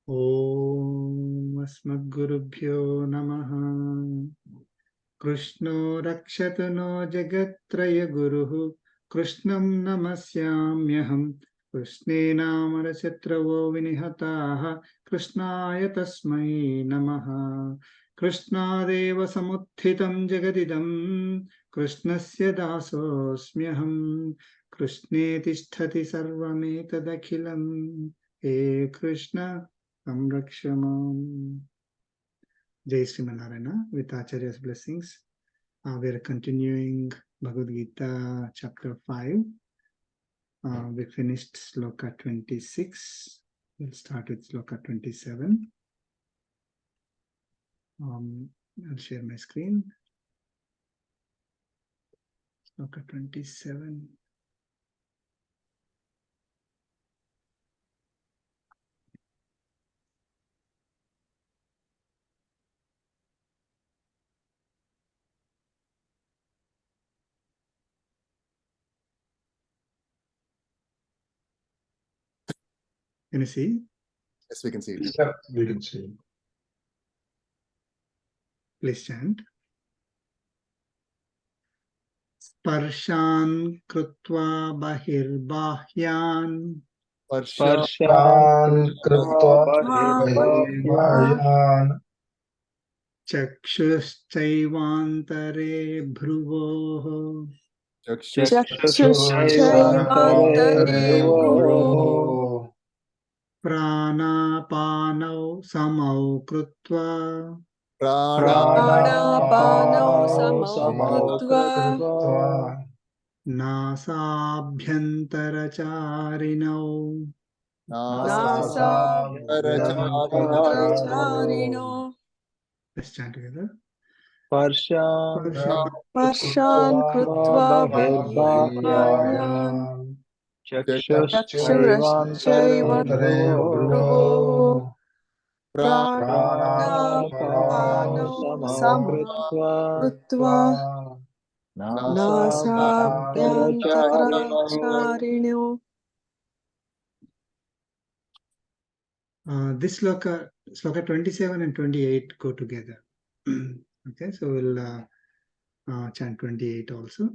Om Asmadgurubhyo Namaha. Krishno Rakshatu no Jagatraya Guruhu. Krishnam Namasyamyaham. Krishne Namarasyatravo Vinihataha. Krishnaya Tasmai Namaha. Krishnadeva Samuthitam Jagadidam. Krishnasya Dasosmyaham. Krishne Tisthati Sarvametadakhilam. He Krishna Samrakshamam. Jai Srimanarayana. With Acharya's blessings, we are continuing Bhagavad Gita chapter 5. We finished sloka 26. We'll start with sloka 27. I'll share my screen. Sloka 27. Can you see? Yes, we can see it. Yeah, we can see. Please chant. Sparshan krutva bahirbahyan Sparshan krutva bahirbahyan chakshushchaivantare bhruvoh chakshushchaivantare bhuvoh pranapanau samau krutva pranapanau samau krutva nasabhyantaracharinau nasabhyantaracharinau. Let's chant together. Parshan krutva bahirbahyan chakshushchaivantare bhuvoh pranapanau samau krutva nasabhyantaracharinau. This sloka 27 and 28 go together. Okay, so we'll chant 28 also.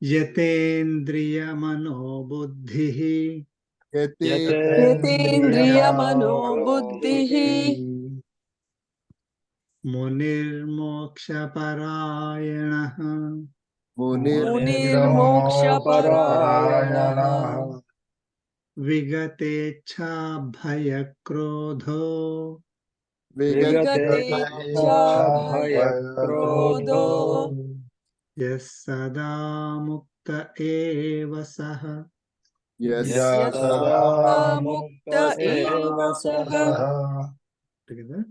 Yatendriya mano buddhihi Yatendriya mano buddhihi munirmoksha parayanaha munirmoksha parayanaha vigatecha bhayakrodho vigatecha bhayakrodho yasada mukta eva saha. yasada mukta eva saha. Together.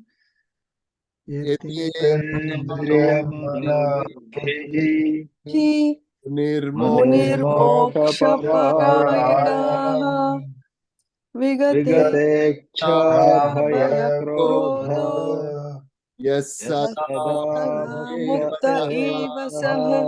Yatendriya mano buddhihi Nirmoksha munirmoksha parayanaha vigatecha bhayakrodho yasada mukta eva saha.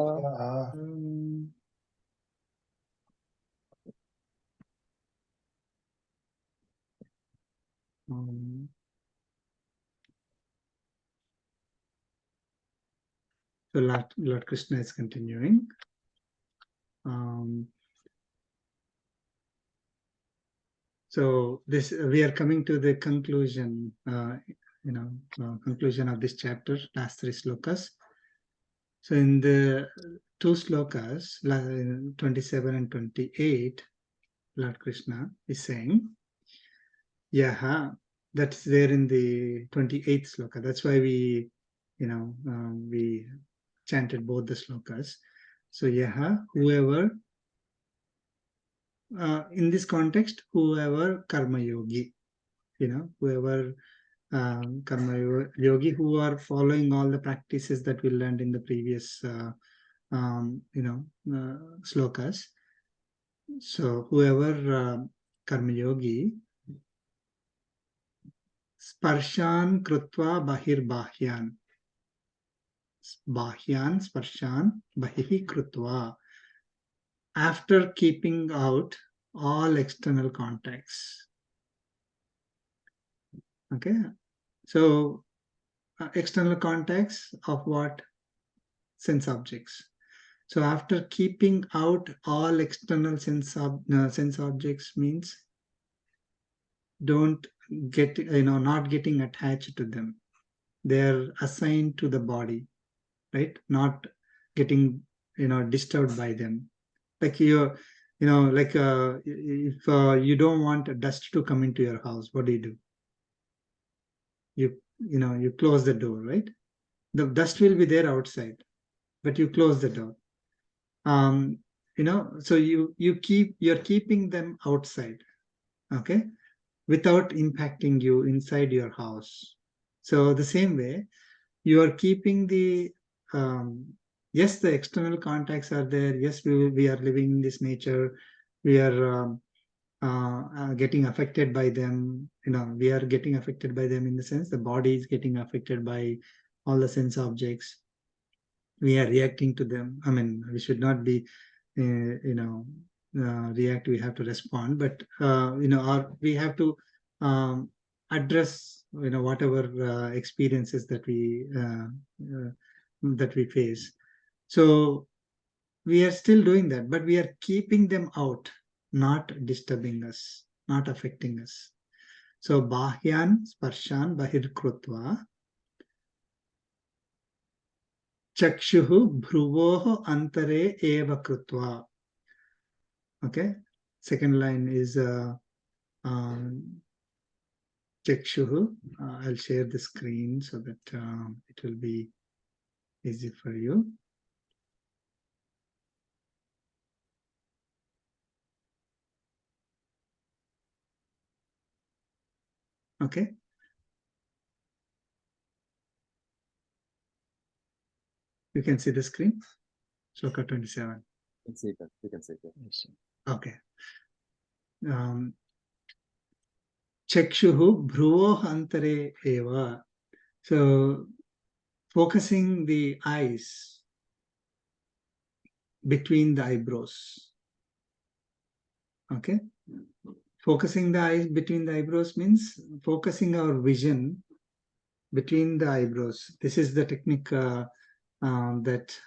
So Lord Krishna is continuing. So this we are coming to the conclusion, conclusion of this chapter, last 3 slokas. So in the 2 slokas, 27 and 28, Lord Krishna is saying, Yaha, that's there in the 28th sloka. That's why we, we chanted both the slokas. So Yaha, whoever, in this context, whoever karma yogi, whoever karma yogi who are following all the practices that we learned in the previous, slokas. So whoever karma yogi, sparshan krutva bahirbahyan, bahyan sparshan bahihi krutva, after keeping out all external contacts. Okay, so external contacts of what? Sense objects. So after keeping out all external sense objects means don't get, not getting attached to them. They're assigned to the body, right? Not getting, disturbed by them. Like like if you don't want dust to come into your house, what do? You close the door, right? The dust will be there outside, but you close the door. So you're keeping them outside, okay, without impacting you inside your house. So the same way, you are keeping the yes, the external contacts are there. Yes, we are living in this nature. We are getting affected by them. We are getting affected by them in the sense the body is getting affected by all the sense objects. We are reacting to them. I mean, we should not be react. We have to respond, but or we have to address whatever experiences that we face. So we are still doing that, but we are keeping them out, not disturbing us, not affecting us. So bahyan sparshan bahirkrutva chakshuhu bhruvoh antare eva krutva. Okay, second line is chakshuhu. I'll share the screen so that it will be easy for you. Okay. You can see the screen. Sloka 27. You can see that. You can see that. Yes. Okay. Chakshuhu bhruvoh antare eva. So focusing the eyes between the eyebrows. Okay. Focusing the eyes between the eyebrows means focusing our vision between the eyebrows. This is the technique that that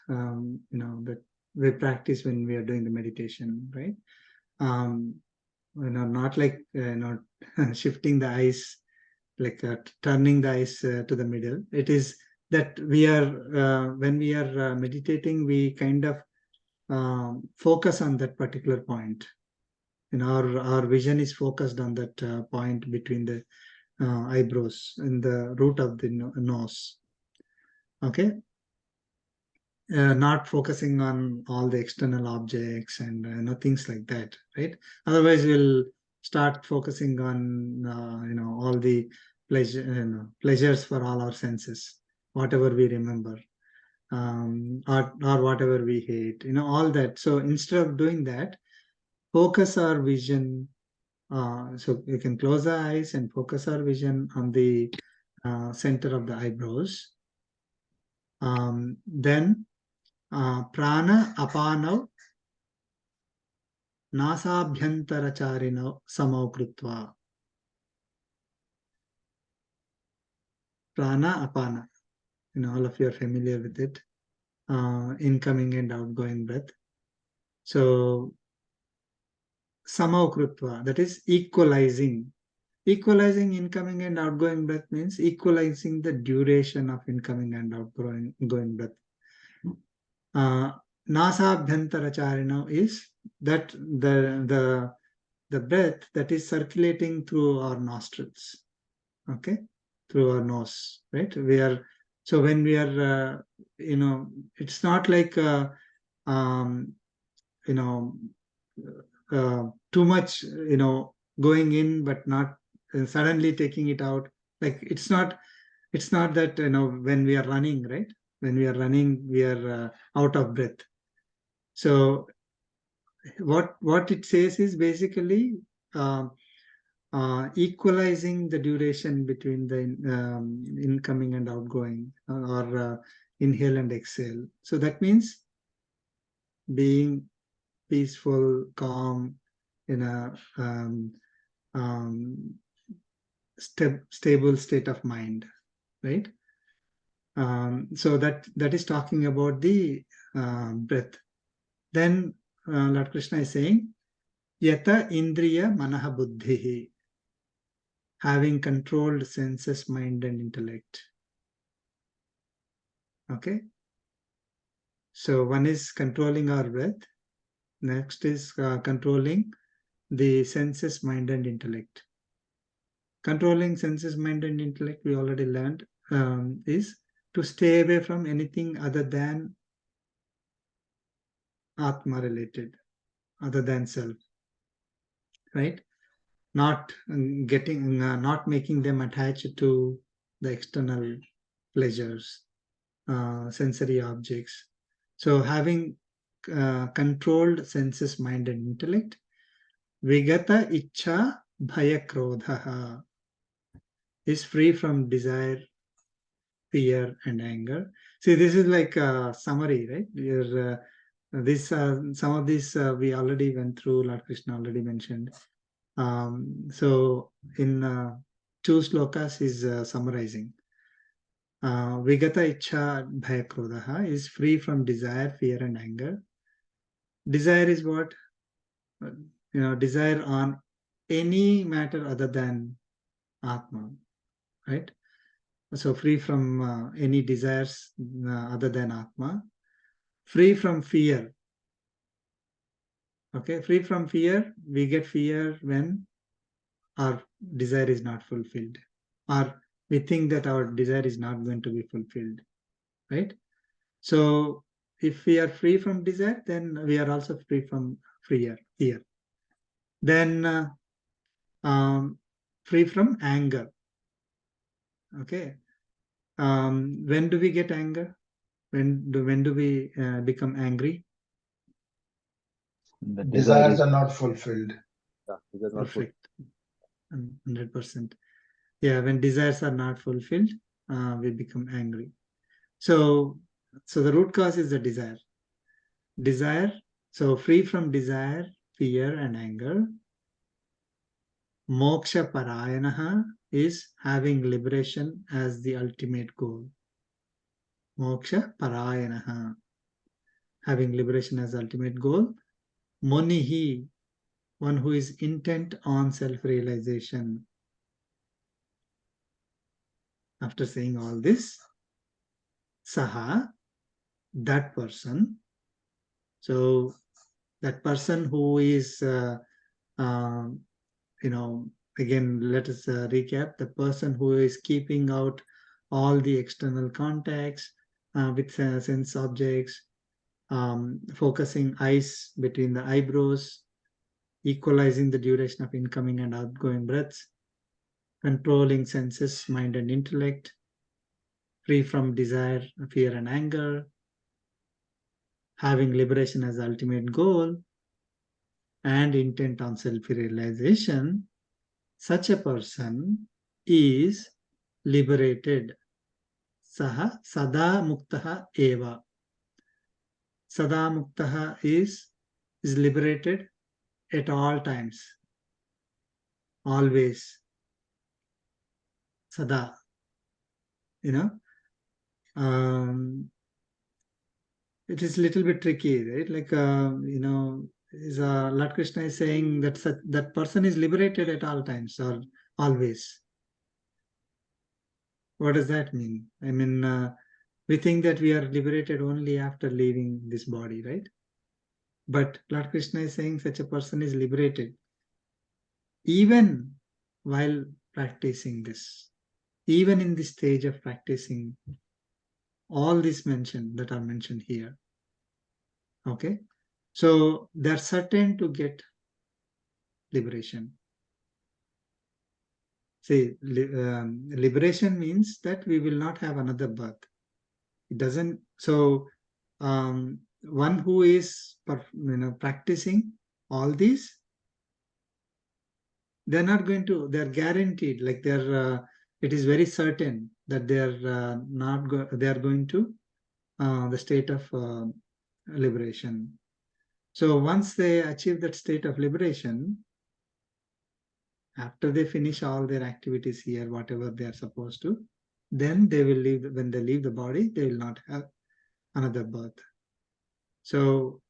we practice when we are doing the meditation, right? Not like shifting the eyes, like turning the eyes to the middle. It is that we are when we are meditating, we kind of focus on that particular point. Our vision is focused on that point between the eyebrows and the root of the nose. Okay. Not focusing on all the external objects and things like that, right? Otherwise, we'll start focusing on all the pleasures for all our senses, whatever we remember, or whatever we hate, all that. So instead of doing that, focus our vision. So you can close the eyes and focus our vision on the center of the eyebrows. Then prana apanav nasabhyantaracharinav samau krutva. Prana apana. All of you are familiar with it. Incoming and outgoing breath. So samau krutva, that is equalizing. Equalizing incoming and outgoing breath means equalizing the duration of incoming and outgoing breath. Nasabhyantaracharinav is that the breath that is circulating through our nostrils, okay, through our nose, right? So when we are, it's not like, too much, going in, but not suddenly taking it out. Like it's not that, when we are running, right? When we are running, we are out of breath. So what it says is basically equalizing the duration between the incoming and outgoing, or inhale and exhale. So that means being peaceful, calm, in a stable state of mind, right? So that is talking about the breath. Then Lord Krishna is saying, Yata Indriya Manaha Buddhihi, having controlled senses, mind, and intellect. Okay. So one is controlling our breath. Next is controlling the senses, mind, and intellect. Controlling senses, mind, and intellect, we already learned, is to stay away from anything other than Atma related, other than self, right? Not not making them attached to the external pleasures, sensory objects. So having controlled senses, mind, and intellect, Vigata Icha Bhaya Krodhaha, is free from desire, fear, and anger. See, this is like a summary, right? Some of these we already went through. Lord Krishna already mentioned. So in 2 slokas, he's summarizing. Vigata Icha Bhaya Krodhaha is free from desire, fear, and anger. Desire is what? Desire on any matter other than Atma, right? So free from any desires other than Atma. Free from fear. Okay, free from fear. We get fear when our desire is not fulfilled, or we think that our desire is not going to be fulfilled, right? So if we are free from desire, then we are also free from fear. Then free from anger. Okay. When do we get anger? When do we become angry? The Desires are not fulfilled. desires not fulfilled. Perfect. 100%. Yeah, when desires are not fulfilled, we become angry. So the root cause is the desire. So free from desire, fear, and anger. Moksha parayanaha is having liberation as the ultimate goal. Moksha parayanaha, having liberation as ultimate goal. Monihi, one who is intent on self-realization. After saying all this, Saha, that person. So that person who is, again, let us recap. The person who is keeping out all the external contacts with sense objects, focusing eyes between the eyebrows, equalizing the duration of incoming and outgoing breaths, controlling senses, mind, and intellect, free from desire, fear, and anger, having liberation as the ultimate goal, and intent on self-realization, such a person is liberated. Saha sada muktaha eva. Sada muktaha is liberated at all times, always. Sada, it is a little bit tricky, right? Like, Lord Krishna is saying that that person is liberated at all times or always. What does that mean? I mean, we think that we are liberated only after leaving this body, right? But Lord Krishna is saying such a person is liberated even while practicing this, even in the stage of practicing all these that are mentioned here. Okay, so they're certain to get liberation. See, liberation means that we will not have another birth. It doesn't. So, one who is practicing all these, they're not going to. They're guaranteed. Like it is very certain that they're not. They are going to the state of liberation. So once they achieve that state of liberation, after they finish all their activities here, whatever they are supposed to, then they will leave. When they leave the body, they will not have another birth. So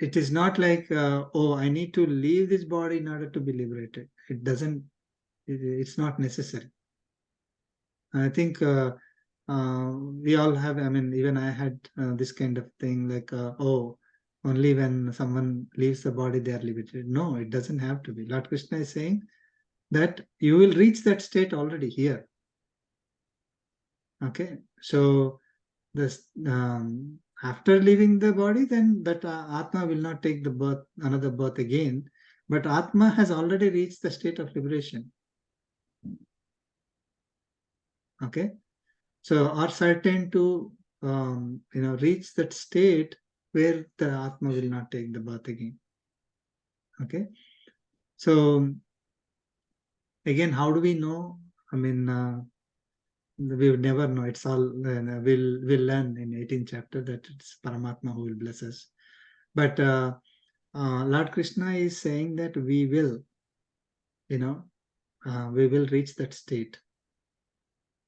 it is not like, oh, I need to leave this body in order to be liberated. It doesn't, it's not necessary. I think we all have, I mean, even I had this kind of thing like, oh, only when someone leaves the body, they are liberated. No, it doesn't have to be. Lord Krishna is saying that you will reach that state already here. Okay, so this after leaving the body, then that Atma will not take the birth, another birth again, but Atma has already reached the state of liberation. Okay, so are certain to reach that state where the Atma will not take the birth again. Okay, so again, how do we know? I mean, we would never know. It's all we'll learn in 18th chapter that it's Paramatma who will bless us. But Lord Krishna is saying that we will, we will reach that state.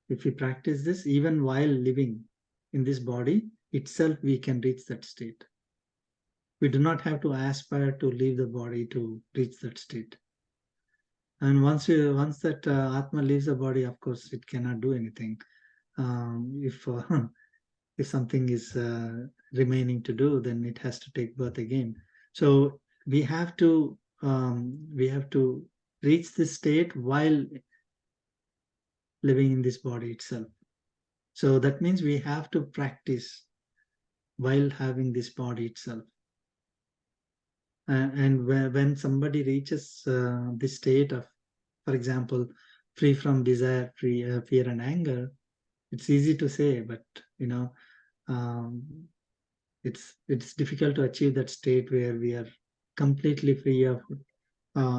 If we practice this, even while living in this body itself, we can reach that state. We do not have to aspire to leave the body to reach that state. And once that Atma leaves the body, of course, it cannot do anything. If if something is remaining to do, then it has to take birth again. So we have to reach this state while living in this body itself. So that means we have to practice while having this body itself. And when somebody reaches this state of, for example, free from desire, fear and anger, it's easy to say, but it's difficult to achieve that state where we are completely free of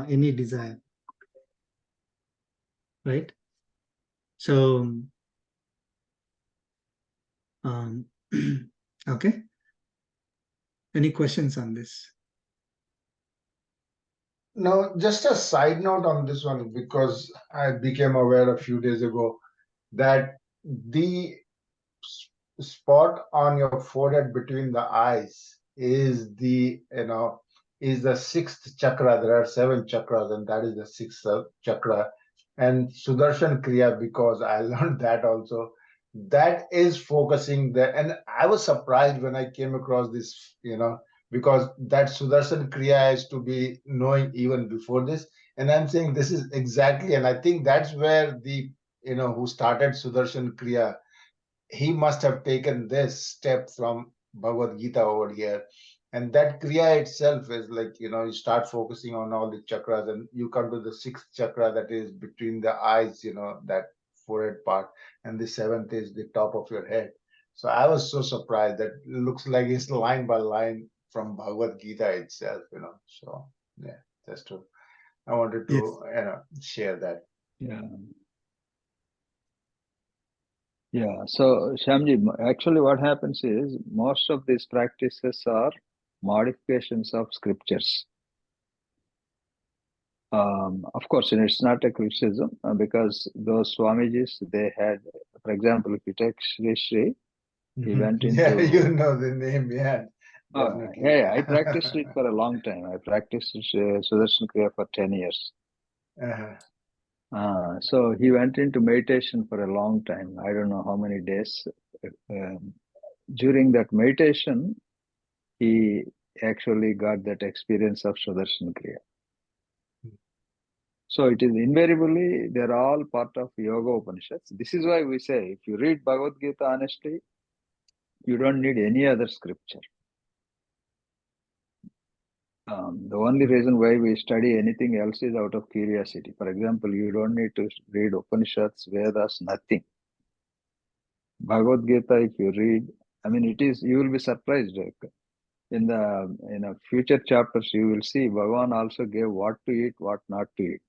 any desire, right? So okay, any questions on this? No, just a side note on this one, because I became aware a few days ago that the spot on your forehead between the eyes is the sixth chakra. There are 7 chakras, and that is the sixth chakra. And Sudarshan Kriya, because I learned that also, that is focusing there. And I was surprised when I came across this, because that Sudarshan Kriya is to be knowing even before this. And I'm saying this is exactly, and I think that's where the, who started Sudarshan Kriya, he must have taken this step from Bhagavad Gita over here. And that Kriya itself is like, you start focusing on all the chakras and you come to the 6th chakra that is between the eyes, that forehead part. And the 7th is the top of your head. So I was so surprised that it looks like it's line by line from Bhagavad Gita itself, So yeah, that's true. I wanted to, share that. Yeah. Yeah. So, Shyamji, actually what happens is most of these practices are modifications of scriptures. Of course, it's not a criticism because those Swamijis, they had, for example, if you take Sri Sri, he went into... Yeah, you know the name, yeah. Definitely. Yeah, I practiced it for a long time. I practiced Sudarshan Kriya for 10 years. So he went into meditation for a long time. I don't know how many days. During that meditation, he actually got that experience of Sudarshan Kriya. So it is invariably, they're all part of Yoga Upanishads. This is why we say, if you read Bhagavad Gita honestly, you don't need any other scripture. The only reason why we study anything else is out of curiosity. For example, you don't need to read Upanishads, Vedas, nothing. Bhagavad Gita, if you read, you will be surprised. In the future chapters, you will see Bhagavan also gave what to eat, what not to eat.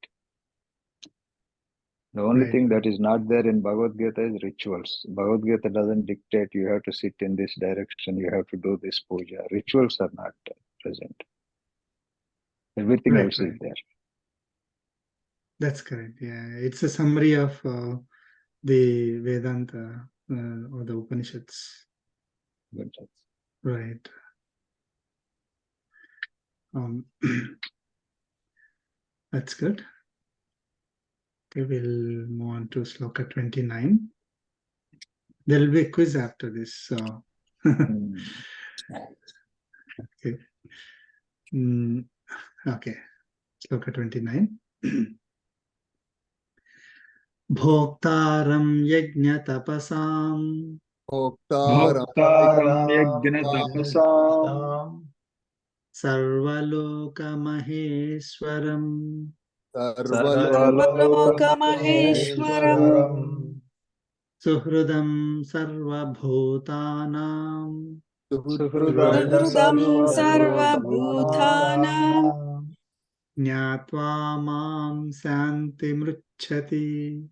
The only Right. thing that is not there in Bhagavad Gita is rituals. Bhagavad Gita doesn't dictate you have to sit in this direction, you have to do this puja. Rituals are not present. Everything Right, else is right. there. That's correct. Yeah, it's a summary of the Vedanta or the Upanishads. Right. That's good. Okay, we'll move on to sloka 29. There will be a quiz after this. So, okay. Okay. Sloka 29. Bhoktaram yajna tapasam Bhoktaram Bhoktaram yajna Yajna tapasam sarvaloka maheswaram Sarvaloka Sarvalokamaheshwaram Maheshwaram suhridam sarvabhutanam Suhridam Suhridam Sarvabhutanam Sarvabhutanam Jnatva mam santi mruchati.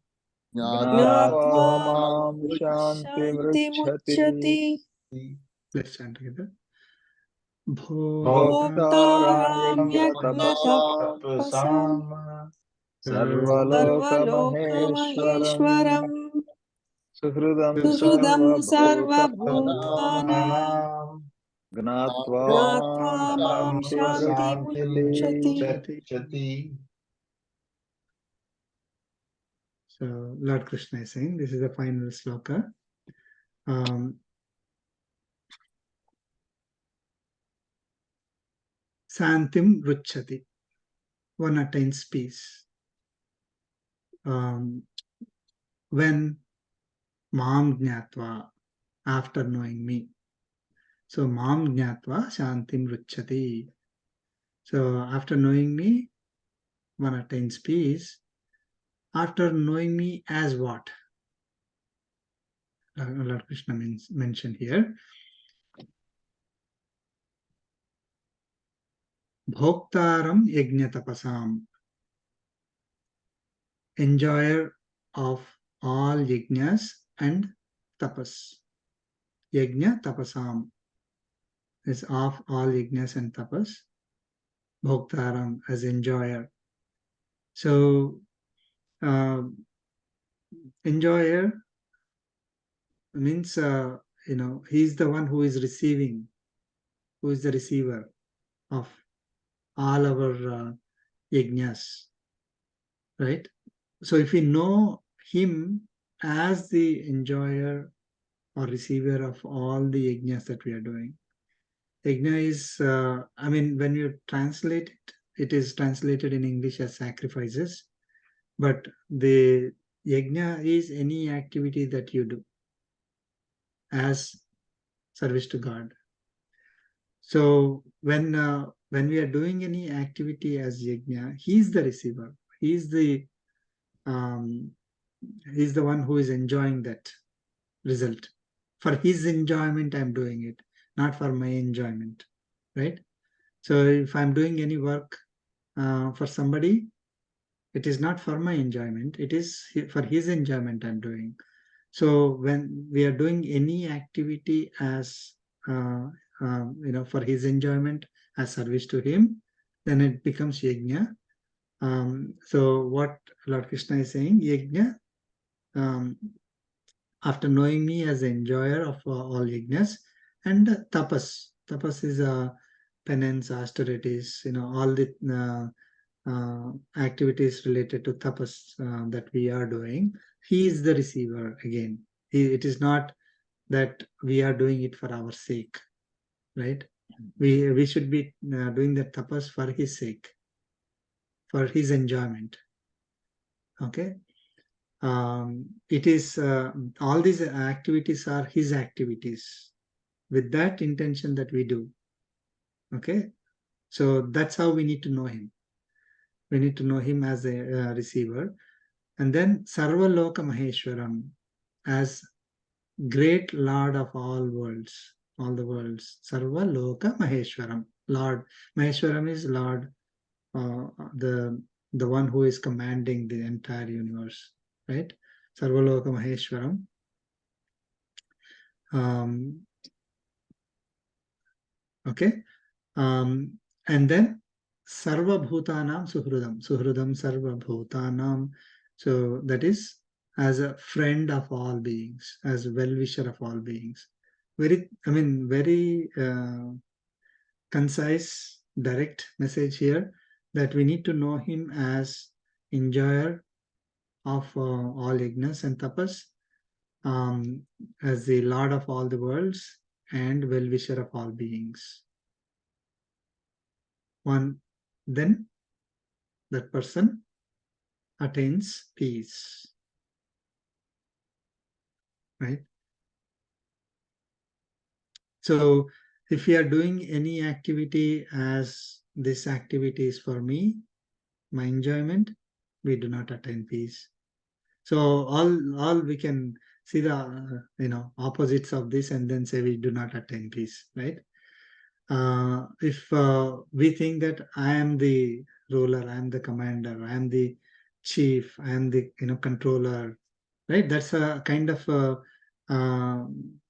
Gnatva Gnatva Mam Shanti Shanti Mruchati Muchati Let's chant together. Bhoktaram Bhoktaram yajna tapasam Yajnatapasam Sarvaloka Maheshwaram Sarvalokamaheshwaram Suhridam Suhridam Sarvabhutanam Sarvabhutanam Gnatva Gnatva Mam Mam Shanti Shanti Mruchati. Muchati. So Lord Krishna is saying, this is the final sloka. Santim ruchati. One attains peace. When mam jnatva, after knowing me. So mam jnatva shantim ruchati. So after knowing me, one attains peace. After knowing me as what? Lord Krishna mentioned here. Bhoktaram yajna tapasam. Enjoyer of all yajnas and tapas. Yajna tapasam is of all yajnas and tapas. Bhoktaram as enjoyer. So, enjoyer means, he's the one who is receiving, who is the receiver of all our yajnas, right? So if we know him as the enjoyer or receiver of all the yajnas that we are doing, yajna is, when you translate it, it is translated in English as sacrifices, but the yajna is any activity that you do as service to God. So when we are doing any activity as yajna, he is the receiver. He is the one who is enjoying that result. For his enjoyment, I'm doing it, not for my enjoyment, right? So if I'm doing any work for somebody, it is not for my enjoyment. It is for his enjoyment I'm doing. So when we are doing any activity as for his enjoyment, as service to him, then it becomes yajna. So what Lord Krishna is saying, yajna, after knowing me as the enjoyer of all yajnas, and tapas. Tapas is penance, austerities, all the activities related to tapas that we are doing. He is the receiver again. It is not that we are doing it for our sake, right? We should be doing the tapas for his sake, for his enjoyment. Okay. It is all these activities are his activities with that intention that we do. Okay. So that's how we need to know him. We need to know him as a receiver. And then Sarvaloka Maheshwaram as great Lord of all worlds, all the worlds. Sarvaloka Maheshwaram. Lord. Maheshwaram is Lord, the one who is commanding the entire universe. right? Sarvaloka Maheshwaram. Okay. And then Sarva Bhutanam Suhrudam. Suhrudam Sarva Bhutanam. So that is as a friend of all beings, as a well-wisher of all beings. Very concise, direct message here that we need to know him as enjoyer of all yajnas and tapas, as the Lord of all the worlds and well-wisher of all beings. Then that person attains peace, right? So if we are doing any activity as this activity is for me, my enjoyment, we do not attain peace. So all we can see the opposites of this and then say we do not attain peace, right? If we think that I am the ruler, I am the commander, I am the chief, I am the controller, right? That's a kind of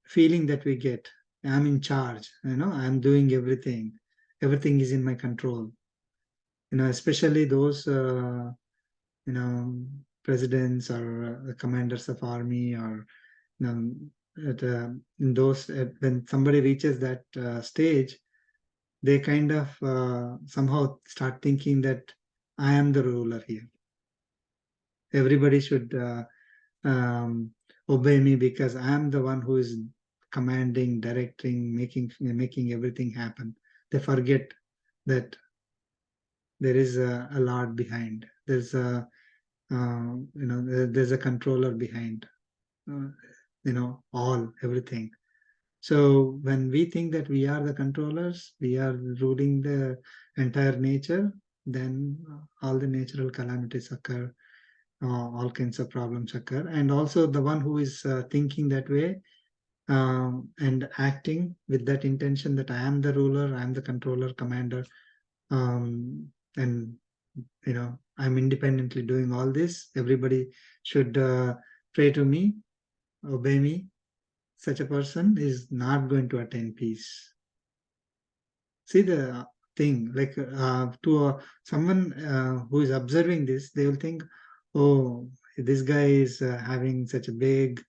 feeling that we get. I'm in charge, I'm doing everything. Everything is in my control. Especially those presidents or commanders of army, or in those when somebody reaches that stage, they kind of somehow start thinking that I am the ruler here. Everybody should obey me because I am the one who is commanding, directing, making everything happen. They forget that there is a Lord behind. There's a there's a controller behind. Everything. So when we think that we are the controllers, we are ruling the entire nature, then all the natural calamities occur, all kinds of problems occur. And also the one who is thinking that way and acting with that intention that I am the ruler, I am the controller, commander, and I'm independently doing all this. Everybody should pray to me, obey me. Such a person is not going to attain peace. See the thing, like to someone who is observing this, they will think, oh, this guy is having such a big,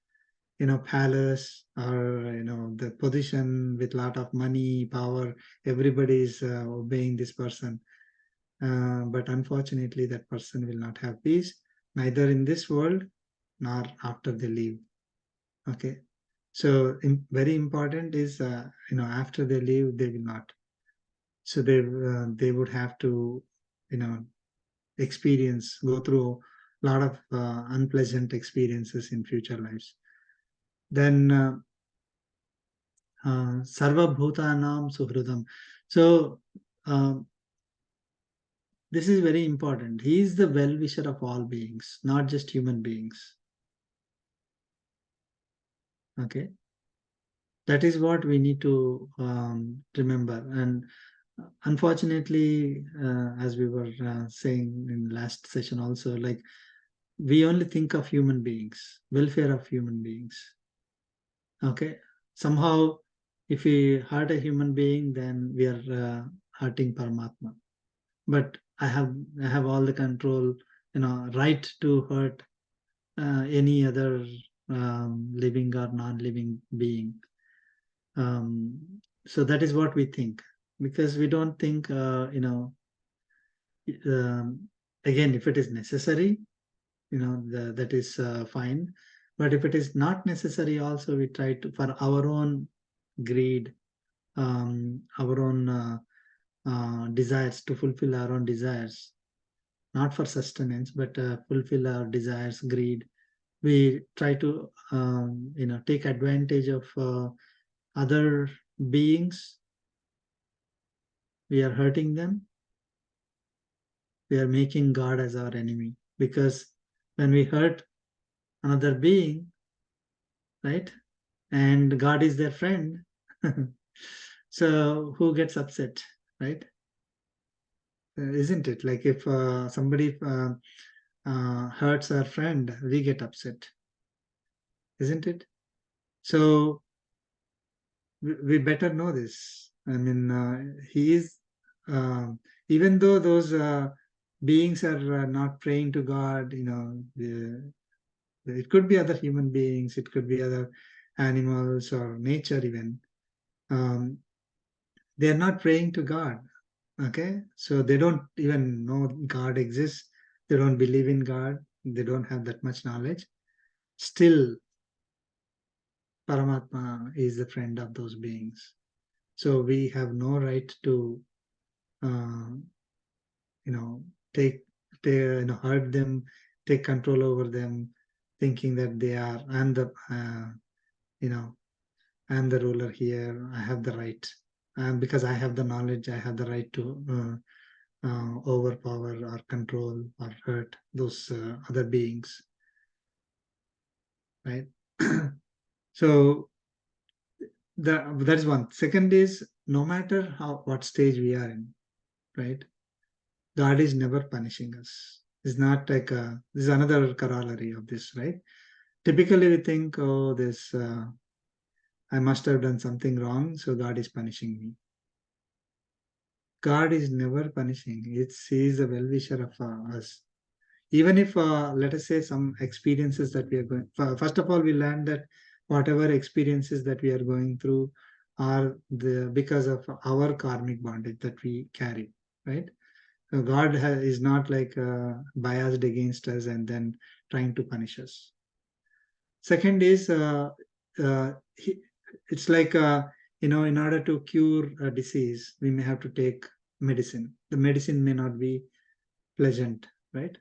palace, or the position with lot of money, power. Everybody is obeying this person, but unfortunately, that person will not have peace, neither in this world nor after they leave. Okay. So very important is, after they leave, they will not. So they would have to, go through a lot of unpleasant experiences in future lives. Then Sarva Bhutanam Suhrudam. So this is very important. He is the well-wisher of all beings, not just human beings. Okay. That is what we need to remember. And unfortunately, as we were saying in the last session also, like we only think of human beings, welfare of human beings. Okay. Somehow, if we hurt a human being, then we are hurting Paramatma. But I have all the control, right to hurt any other living or non-living being. So that is what we think, because we don't think, again, if it is necessary, that is fine. But if it is not necessary, also we try to, for our own greed, our own desires, to fulfill our own desires, not for sustenance, but fulfill our desires, greed. We try to, take advantage of other beings. We are hurting them. We are making God as our enemy, because when we hurt another being, right, and God is their friend, so who gets upset, right? Isn't it? Like if somebody hurts our friend, we get upset, isn't it? So we better know this. I mean, he is, even though those beings are not praying to God, it could be other human beings, it could be other animals or nature even. They are not praying to God. Okay, so they don't even know God exists. They don't believe in God. They don't have that much knowledge. Still, Paramatma is the friend of those beings. So we have no right to, uh, take, hurt them, take control over them, thinking that they are, I'm the ruler here. I have the right, and because I have the knowledge, I have the right to overpower or control or hurt those other beings, right? So that is one. Second is, no matter what stage we are in, right? God is never punishing us. It's not like this is another corollary of this, right? Typically, we think, oh, this I must have done something wrong, so God is punishing me. God is never punishing. He is a well-wisher of us. Even if, let us say, some experiences that we are going, first of all, we learn that whatever experiences that we are going through are because of our karmic bondage that we carry, right? So God is not like biased against us and then trying to punish us. Second is, it's like, in order to cure a disease, we may have to take medicine. The medicine may not be pleasant, right?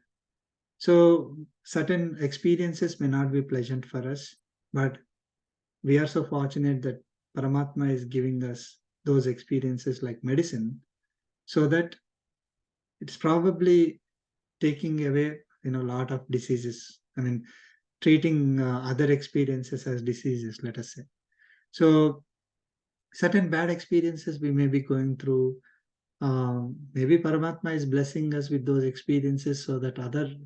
So certain experiences may not be pleasant for us, but we are so fortunate that Paramatma is giving us those experiences like medicine, so that it's probably taking away, a lot of diseases. I mean, treating other experiences as diseases, let us say. So certain bad experiences we may be going through, maybe Paramatma is blessing us with those experiences so that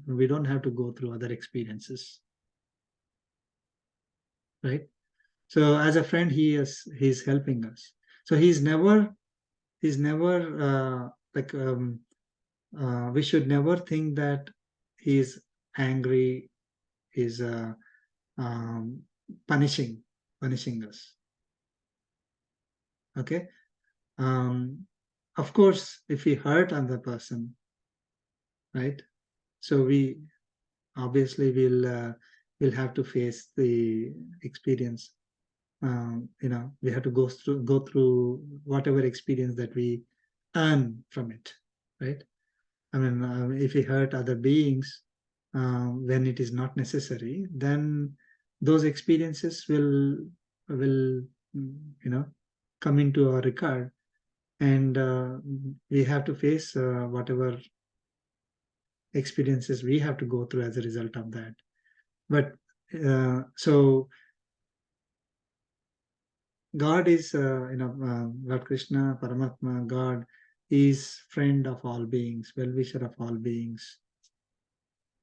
we don't have to go through other experiences, right? So as a friend, he's helping us. So he's never like, we should never think that he's angry, he's um, punishing us. Okay. Of course, if we hurt another person, right? So we obviously will have to face the experience. We have to go through whatever experience that we earn from it, right? I mean, if we hurt other beings when it is not necessary, then those experiences will come into our record, and we have to face whatever experiences we have to go through as a result of that. But so God is, Lord Krishna, Paramatma, God is friend of all beings, well-wisher of all beings.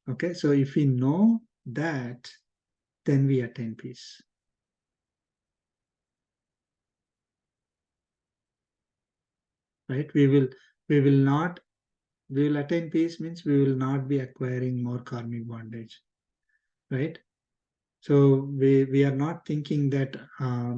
Okay, so if we know that, then we attain peace. Right? We will attain peace means we will not be acquiring more karmic bondage. Right? So we are not thinking that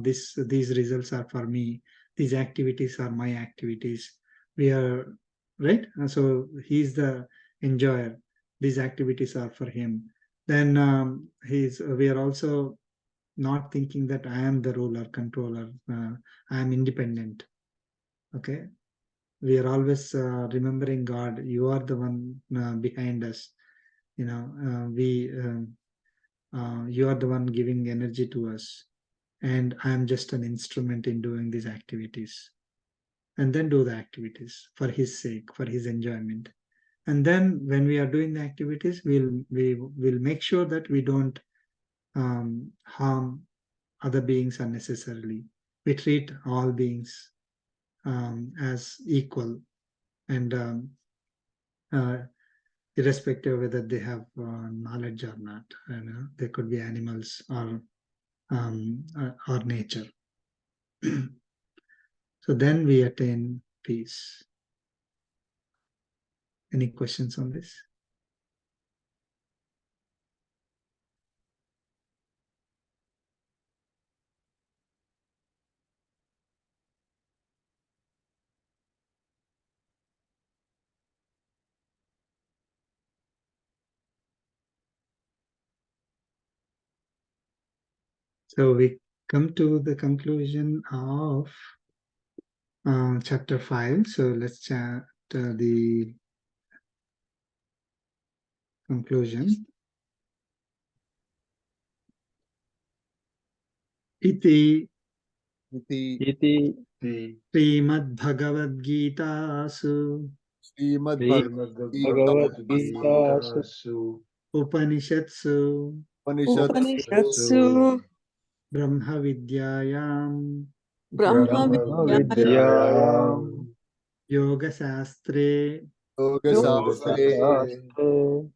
these results are for me, these activities are my activities. We are right. So he's the enjoyer. These activities are for him. Then we are also not thinking that I am the ruler, controller. I am independent. Okay. We are always remembering God. You are the one behind us. You are the one giving energy to us, and I am just an instrument in doing these activities. And then do the activities for his sake, for his enjoyment. And then when we are doing the activities, we will make sure that we don't harm other beings unnecessarily. We treat all beings as equal, and irrespective of whether they have knowledge or not. They could be animals or nature. So then we attain peace. Any questions on this? So we come to the conclusion of chapter 5. So let's chat the conclusion. Iti Iti The Srimad Bhagavad Gita Su Srimad Bhagavad Gita Su Upanishatsu Upanishatsu Brahma Vidyayam Brahma Brahma Vidyayam Vidyayam Yoga Shastre Yoga Yoga Shastre Shastre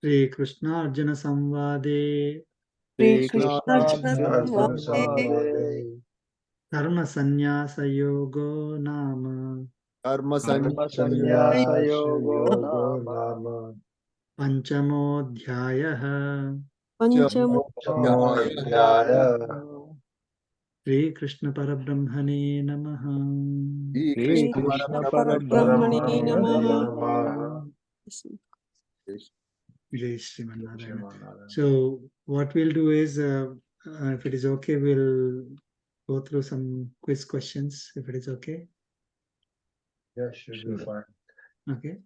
Sri Krishna Arjuna Samvade Sri Krishna Krishna Arjuna Arjuna Samvade Samvade Karma Sanyasa Yoga Nama Karma Karma Sanyasa Sanyasa Sanyasa Yoga Yoga Nama Nama Panchamodhyayah Panchamotyaya Panchamotyaya Sri Krishna Parabrahmane Namaha. Shri Sri Krishna Krishna Parabrahmane Parabrahmane Parabrahmane Namaha. Namaha. Namaha. Jai Sriman Narayana. Shrimanarayana. So what we'll do is, if it is okay, we'll go through some quiz questions, if it is okay. Yeah, should be fine. Okay.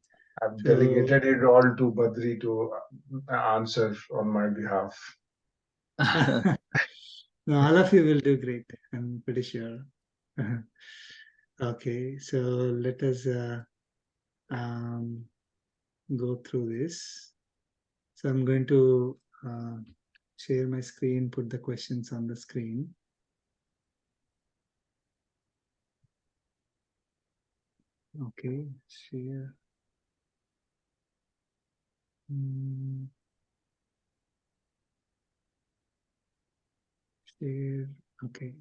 I've So- delegated it all to Badri to answer on my behalf. No, all of you will do great, I'm pretty sure. Okay, so let us go through this. So I'm going to share my screen, put the questions on the screen. Okay, share. Share. Okay.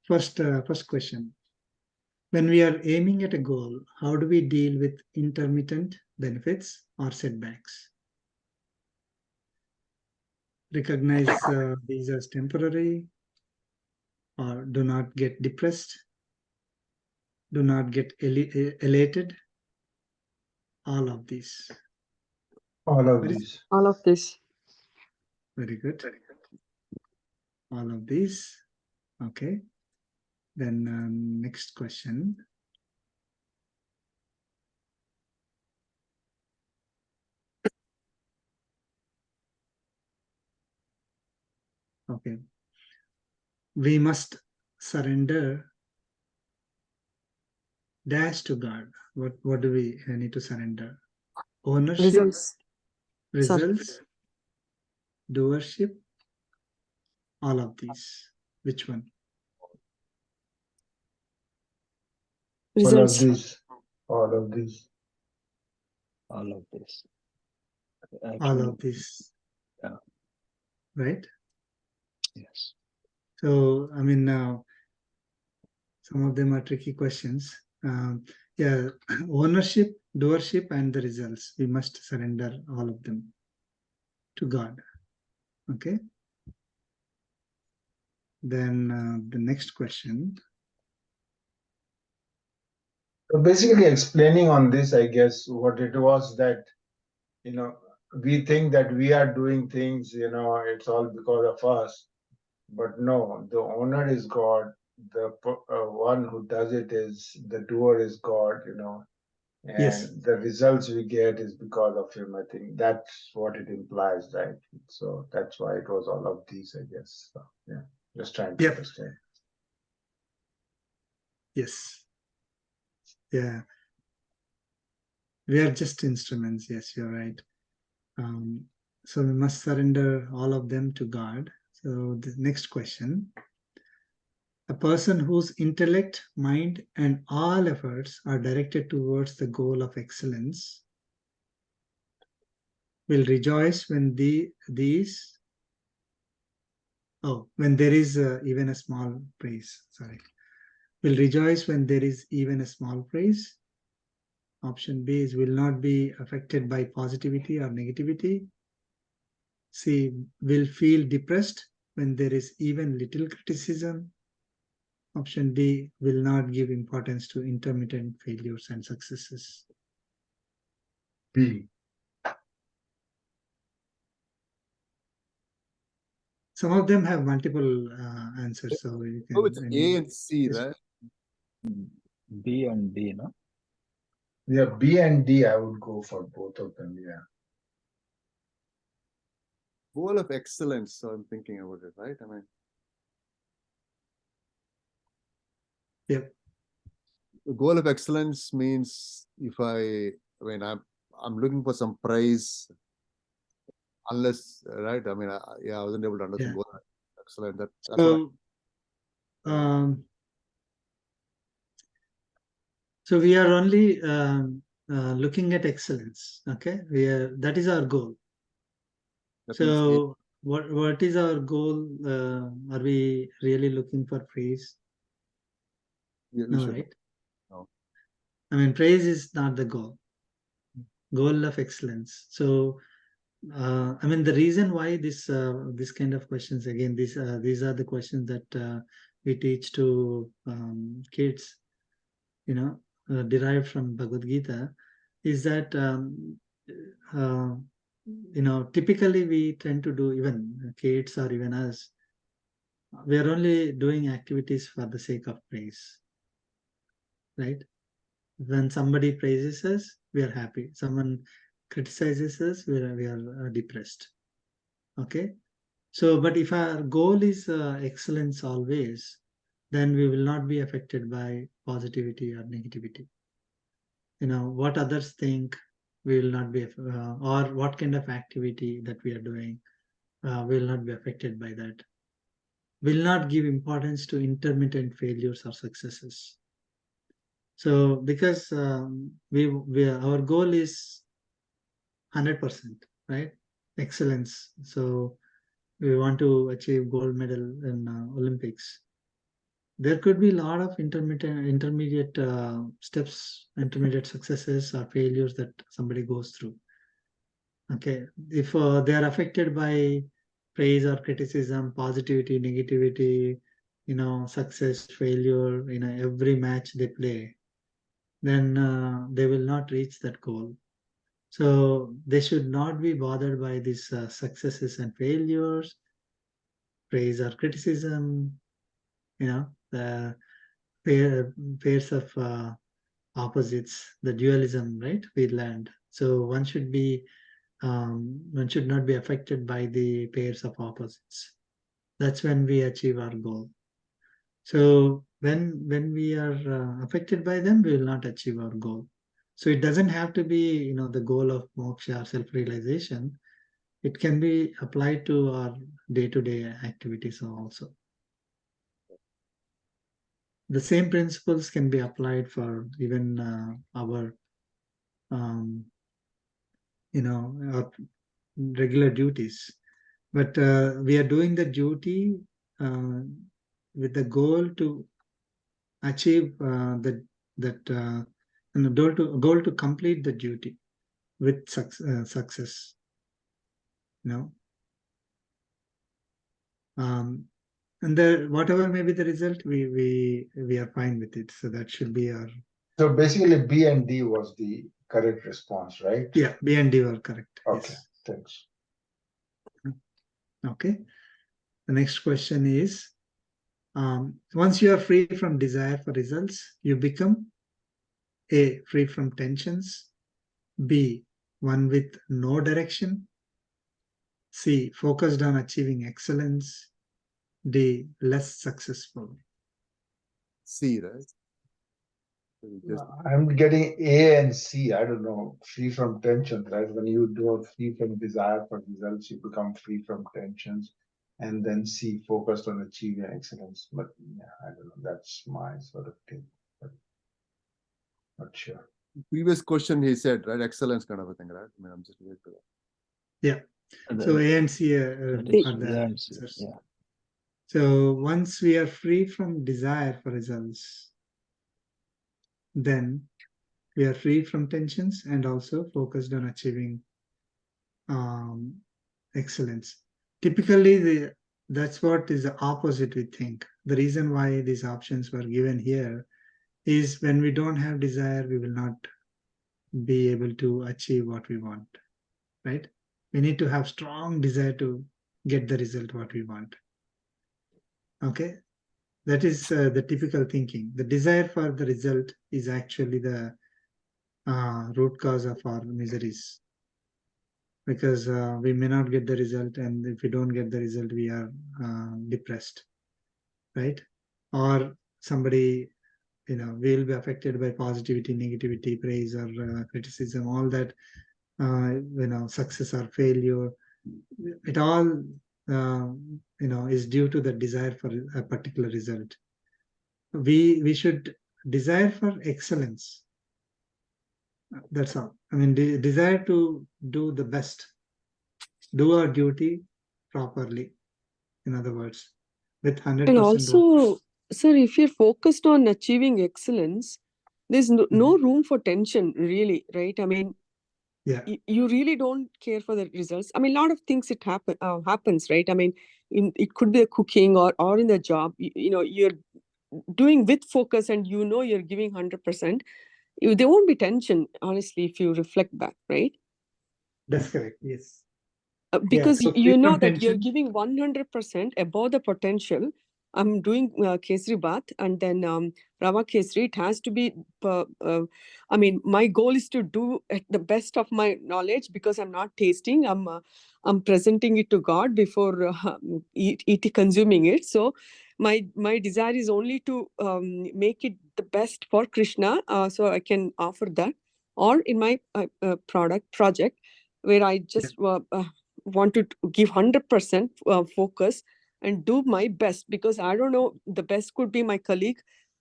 First question. When we are aiming at a goal, how do we deal with intermittent benefits or setbacks? Recognize these as temporary, or do not get depressed, do not get elated, all of these. All of these. All of this. Very good. All of these. Okay. Then next question. Okay. We must surrender dash to God. What do we need to surrender? Ownership, results, doership, all of these. Which one? All of Results. these. All of these. All of this. All Actually, of these. yeah. Right? Yes. So, I mean, some of them are tricky questions. Yeah, ownership, doership, and the results. We must surrender all of them to God. Okay. Then the next question. So basically explaining on this, I guess what it was that, we think that we are doing things, it's all because of us. But no, the owner is God. The one who does it is the doer is God, and Yes. the results we get is because of him. I think that's what it implies, right? So that's why it was all of these, I guess. So, yeah, just trying to Yep. understand. Yes. Yeah. We are just instruments. Yes, you're right. So we must surrender all of them to God. So the next question. A person whose intellect, mind, and all efforts are directed towards the goal of excellence will rejoice when when there is even a small praise. Sorry. Will rejoice when there is even a small praise. Option B is will not be affected by positivity or negativity. C, will feel depressed when there is even little criticism. Option D, will not give importance to intermittent failures and successes. B. Some of them have multiple answers, so you can. Oh, it's A and C, Yes. right? B and D, no? Yeah, B and D, I would go for both of them. Yeah. Goal of excellence. So I'm thinking about it, right? I mean, Yep. the goal of excellence means if I'm looking for some prize, unless right. I mean, I wasn't able to understand Yeah. goal of excellence. That's what So we are only looking at excellence. Okay, that is our goal. that means So what is our goal? Are we really looking for praise? we No, should. right? No. I mean, praise is not the goal. Goal of excellence. So, I mean, the reason why this kind of questions again, these are the questions that we teach to kids, derived from Bhagavad Gita, is that typically we tend to do, even kids or even us, we are only doing activities for the sake of praise, right? When somebody praises us, we are happy. Someone criticizes us, we are depressed. Okay. So, but if our goal is excellence always, then we will not be affected by positivity or negativity. What others think, we will not be, or what kind of activity that we are doing, we will not be affected by that. Will not give importance to intermittent failures or successes. So because our goal is 100%, right? Excellence. So we want to achieve gold medal in Olympics. There could be a lot of intermediate steps, intermediate successes or failures that somebody goes through. Okay, if they are affected by praise or criticism, positivity, negativity, success, failure, every match they play, then they will not reach that goal. So they should not be bothered by these successes and failures, praise or criticism, the pairs of opposites, the dualism, right? We learned. So one should not be affected by the pairs of opposites. That's when we achieve our goal. So when we are affected by them, we will not achieve our goal. So it doesn't have to be, the goal of moksha or self-realization. It can be applied to our day-to-day activities also. The same principles can be applied for even our, our regular duties. But we are doing the duty with the goal to achieve goal to complete the duty with success. And whatever may be the result, we are fine with it. So that should be our. So basically, B and D was the correct response, right? Yeah, B and D were correct. Okay, yes. thanks. Okay. The next question is, once you are free from desire for results, you become A, free from tensions, B, one with no direction, C, focused on achieving excellence, D, less successful. C, right? Just I'm getting A and C. I don't know. Free from tension, right? When you do free from desire for results, you become free from tensions. And then C, focused on achieving excellence. But yeah, I don't know. That's my sort of thing. But not sure. previous question he said, right? Excellence kind of a thing, right? I mean, I'm just related to that. Yeah. And So then A and C that are is the yeah, and C, answers. yeah. So once we are free from desire for results, then we are free from tensions and also focused on achieving excellence. Typically, that's what is the opposite we think. The reason why these options were given here is when we don't have desire, we will not be able to achieve what we want, right? We need to have strong desire to get the result what we want. Okay, that is the typical thinking. The desire for the result is actually the root cause of our miseries, because we may not get the result, and if we don't get the result, we are depressed, right? Or somebody, will be affected by positivity, negativity, praise, or criticism, all that, success or failure. It all, is due to the desire for a particular result. We should desire for excellence. That's all. I mean, desire to do the best, do our duty properly. In other words, with 100%. And also, sir, if you're focused on achieving excellence, there's no room for tension, really, right? I mean, Yeah, you really don't care for the results. I mean, a lot of things happens, right? I mean, it could be a cooking or in the job. You're doing with focus, and you're giving 100%. There won't be tension, honestly, if you reflect back, right? that's correct. Yes. Because so you free know from that you're tension. giving 100% above the potential. I'm doing Kesri Bath, and then Rava Kesri. It has to be, I mean, my goal is to do at the best of my knowledge, because I'm not tasting. I'm presenting it to God before consuming it. So my desire is only to make it the best for Krishna, so I can offer that. Or in my project, where I just want to give 100% focus and do my best, because I don't know, the best could be my colleague,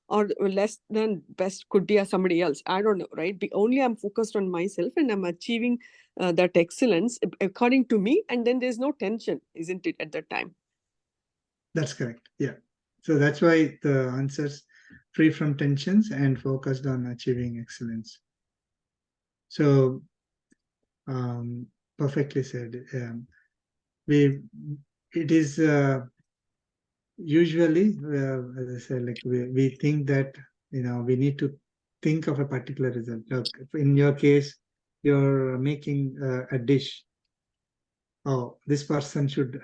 or less than best could be somebody else. I don't know, right? Only I'm focused on myself, and I'm achieving that excellence according to me, and then there's no tension, isn't it, at that time? That's correct. Yeah. So that's why the answers free from tensions and focused on achieving excellence. So perfectly said. It is usually, as I said, like we think that, we need to think of a particular result. Look, in your case, you're making a dish. Oh, this person should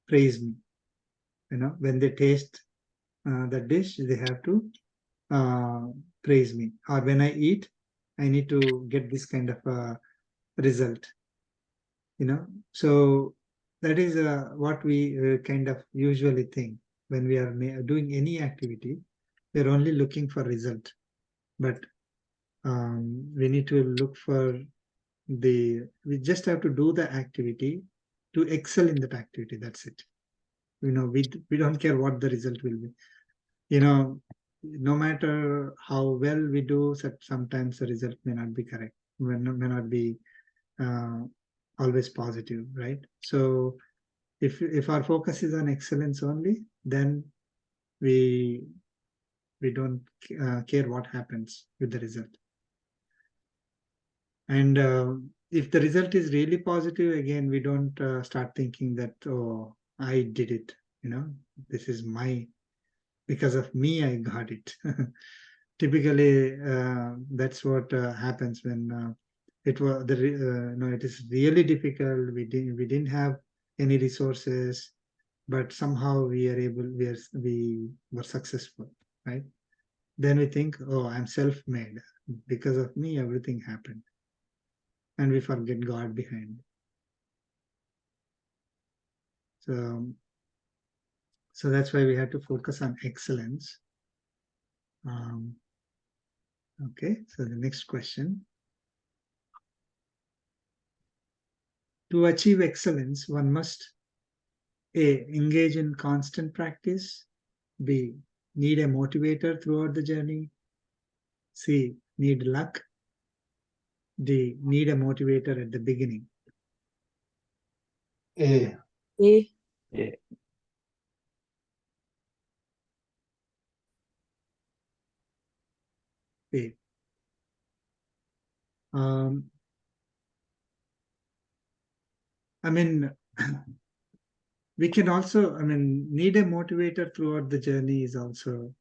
praise me. When they taste the dish, they have to praise me. Or when I eat, I need to get this kind of result. So that is what we kind of usually think when we are doing any activity. We're only looking for result, but we need to look for we just have to do the activity to excel in that activity. That's it. We don't care what the result will be. No matter how well we do, sometimes the result may not be correct, may not be uh, always positive, right? So if our focus is on excellence only, then we don't care what happens with the result. And if the result is really positive, again, we don't start thinking that, oh, I did it, this is because of me I got it. Typically that's what happens when it was it is really difficult. We didn't have any resources, but somehow we were successful, right? Then we think, oh, I'm self-made, because of me everything happened, and we forget God behind. So that's why we have to focus on excellence. Okay, so the next question. To achieve excellence, one must A. Engage in constant practice. B. Need a motivator throughout the journey. C. Need luck. D. Need a motivator at the beginning. A. A. Yeah. A. I mean, we can also, need a motivator throughout the journey is also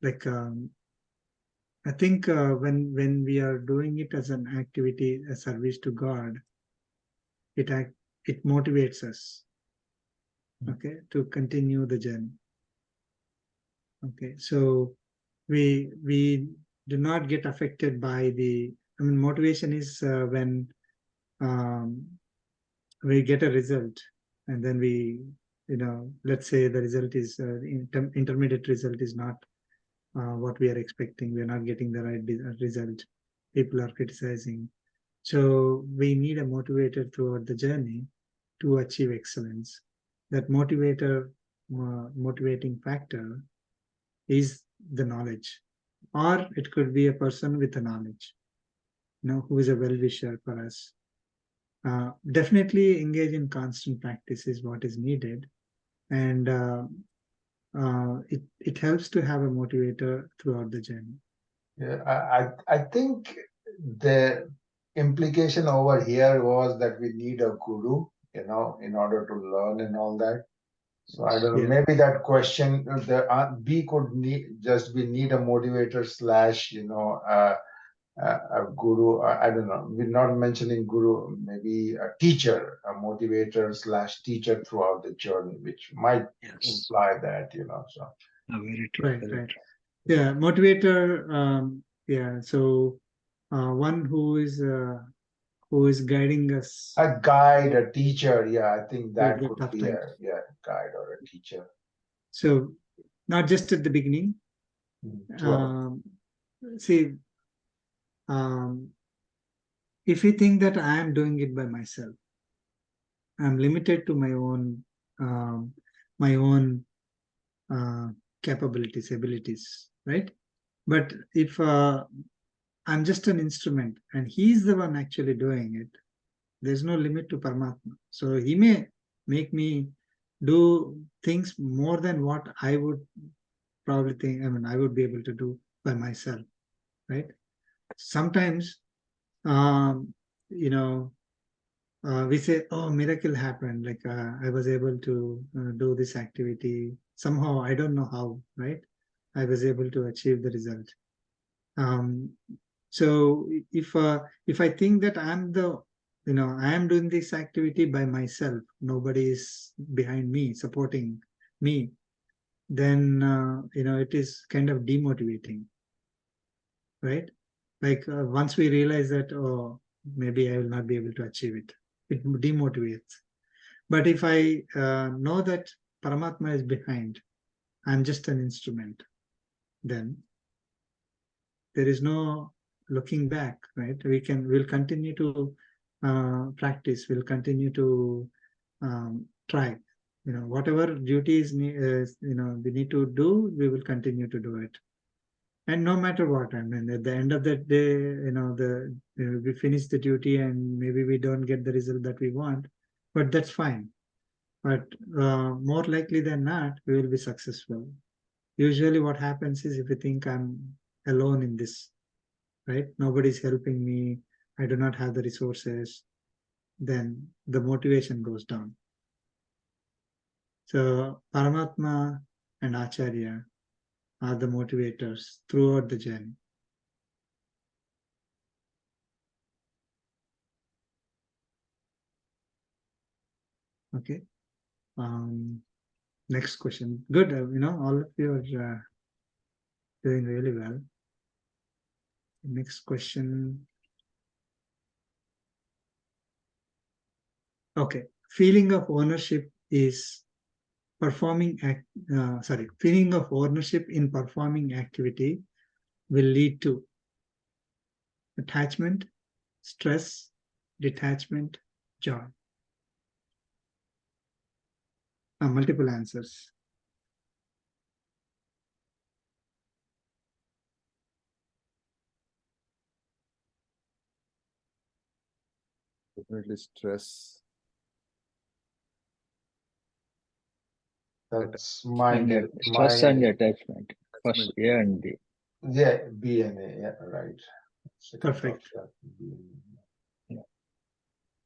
like I think when we are doing it as an activity, a service to God, it motivates us, okay, to continue the journey. Okay, so we do not get affected by the. Motivation is when we get a result, and then let's say the result is intermediate result is not what we are expecting. We are not getting the right result. People are criticizing. So we need a motivator throughout the journey to achieve excellence. That motivating factor is the knowledge, or it could be a person with a knowledge, who is a well-wisher for us. Definitely engage in constant practice is what is needed, and it helps to have a motivator throughout the journey. Yeah, I think the implication over here was that we need a guru, in order to learn and all that. So I don't know, Yeah. maybe that question, the B could just need a motivator / a guru. I don't know. We're not mentioning guru, maybe a teacher, a motivator / teacher throughout the journey, which might imply that, so. Very true. Right, Very right. true. Yeah, motivator. Yeah, so one who is guiding us. A guide, a teacher, yeah, I think that the could tough be time. a guide or a teacher. So not just at the beginning. Throughout. See, if you think that I am doing it by myself, I'm limited to my own capabilities, abilities, right? But if I'm just an instrument and he's the one actually doing it, there's no limit to Paramatma. So he may make me do things more than what I would probably think, I would be able to do by myself, right? Sometimes, we say, oh, miracle happened. Like I was able to do this activity. Somehow, I don't know how, right? I was able to achieve the result. So if I think that I am doing this activity by myself, nobody is behind me, supporting me, then, it is kind of demotivating, right? Like once we realize that, oh, maybe I will not be able to achieve it, it demotivates. But if I know that Paramatma is behind, I'm just an instrument, then there is no looking back, right? We'll continue to practice, we'll continue to try. Whatever duties we need to do, we will continue to do it. And no matter what, at the end of the day, we finish the duty and maybe we don't get the result that we want, but that's fine. But more likely than not, we will be successful. Usually what happens is if you think I'm alone in this, right? Nobody's helping me. I do not have the resources. Then the motivation goes down. So Paramatma and Acharya are the motivators throughout the journey. Okay. Next question. Good. All of you are doing really well. Next question. Okay. Feeling of ownership is feeling of ownership in performing activity will lead to attachment, stress, detachment, joy. Multiple answers. Definitely stress. That's my And stress and attachment. First A and B. yeah, B and A, yeah, right. Second Perfect. thought, yeah, B and A.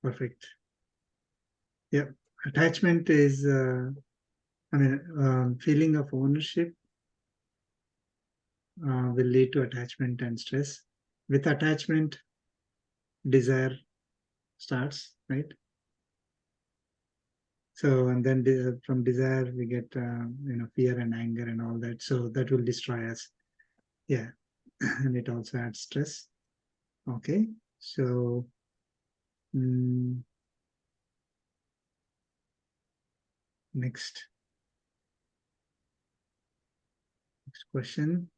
Perfect. Yeah, attachment is, feeling of ownership will lead to attachment and stress. With attachment, desire starts, right? So, and then from desire, we get, fear and anger and all that. So that will destroy us. Yeah. And it also adds stress. Okay. So, next question.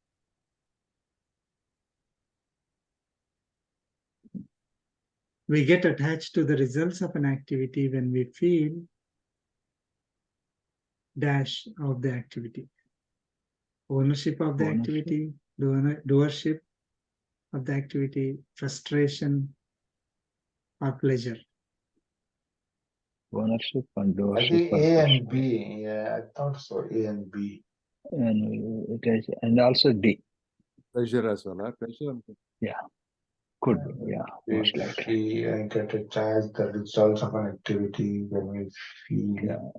We get attached to the results of an activity when we feel dash of the activity. Ownership of the activity, doership of the activity, frustration, or pleasure. Ownership and I doership. think A and B. Yeah, I thought so. A and B. And it is, and also D. Pleasure as well, huh? Pleasure. Yeah. Could be, yeah. Most We likely. feel and get attached the results of an activity when we feel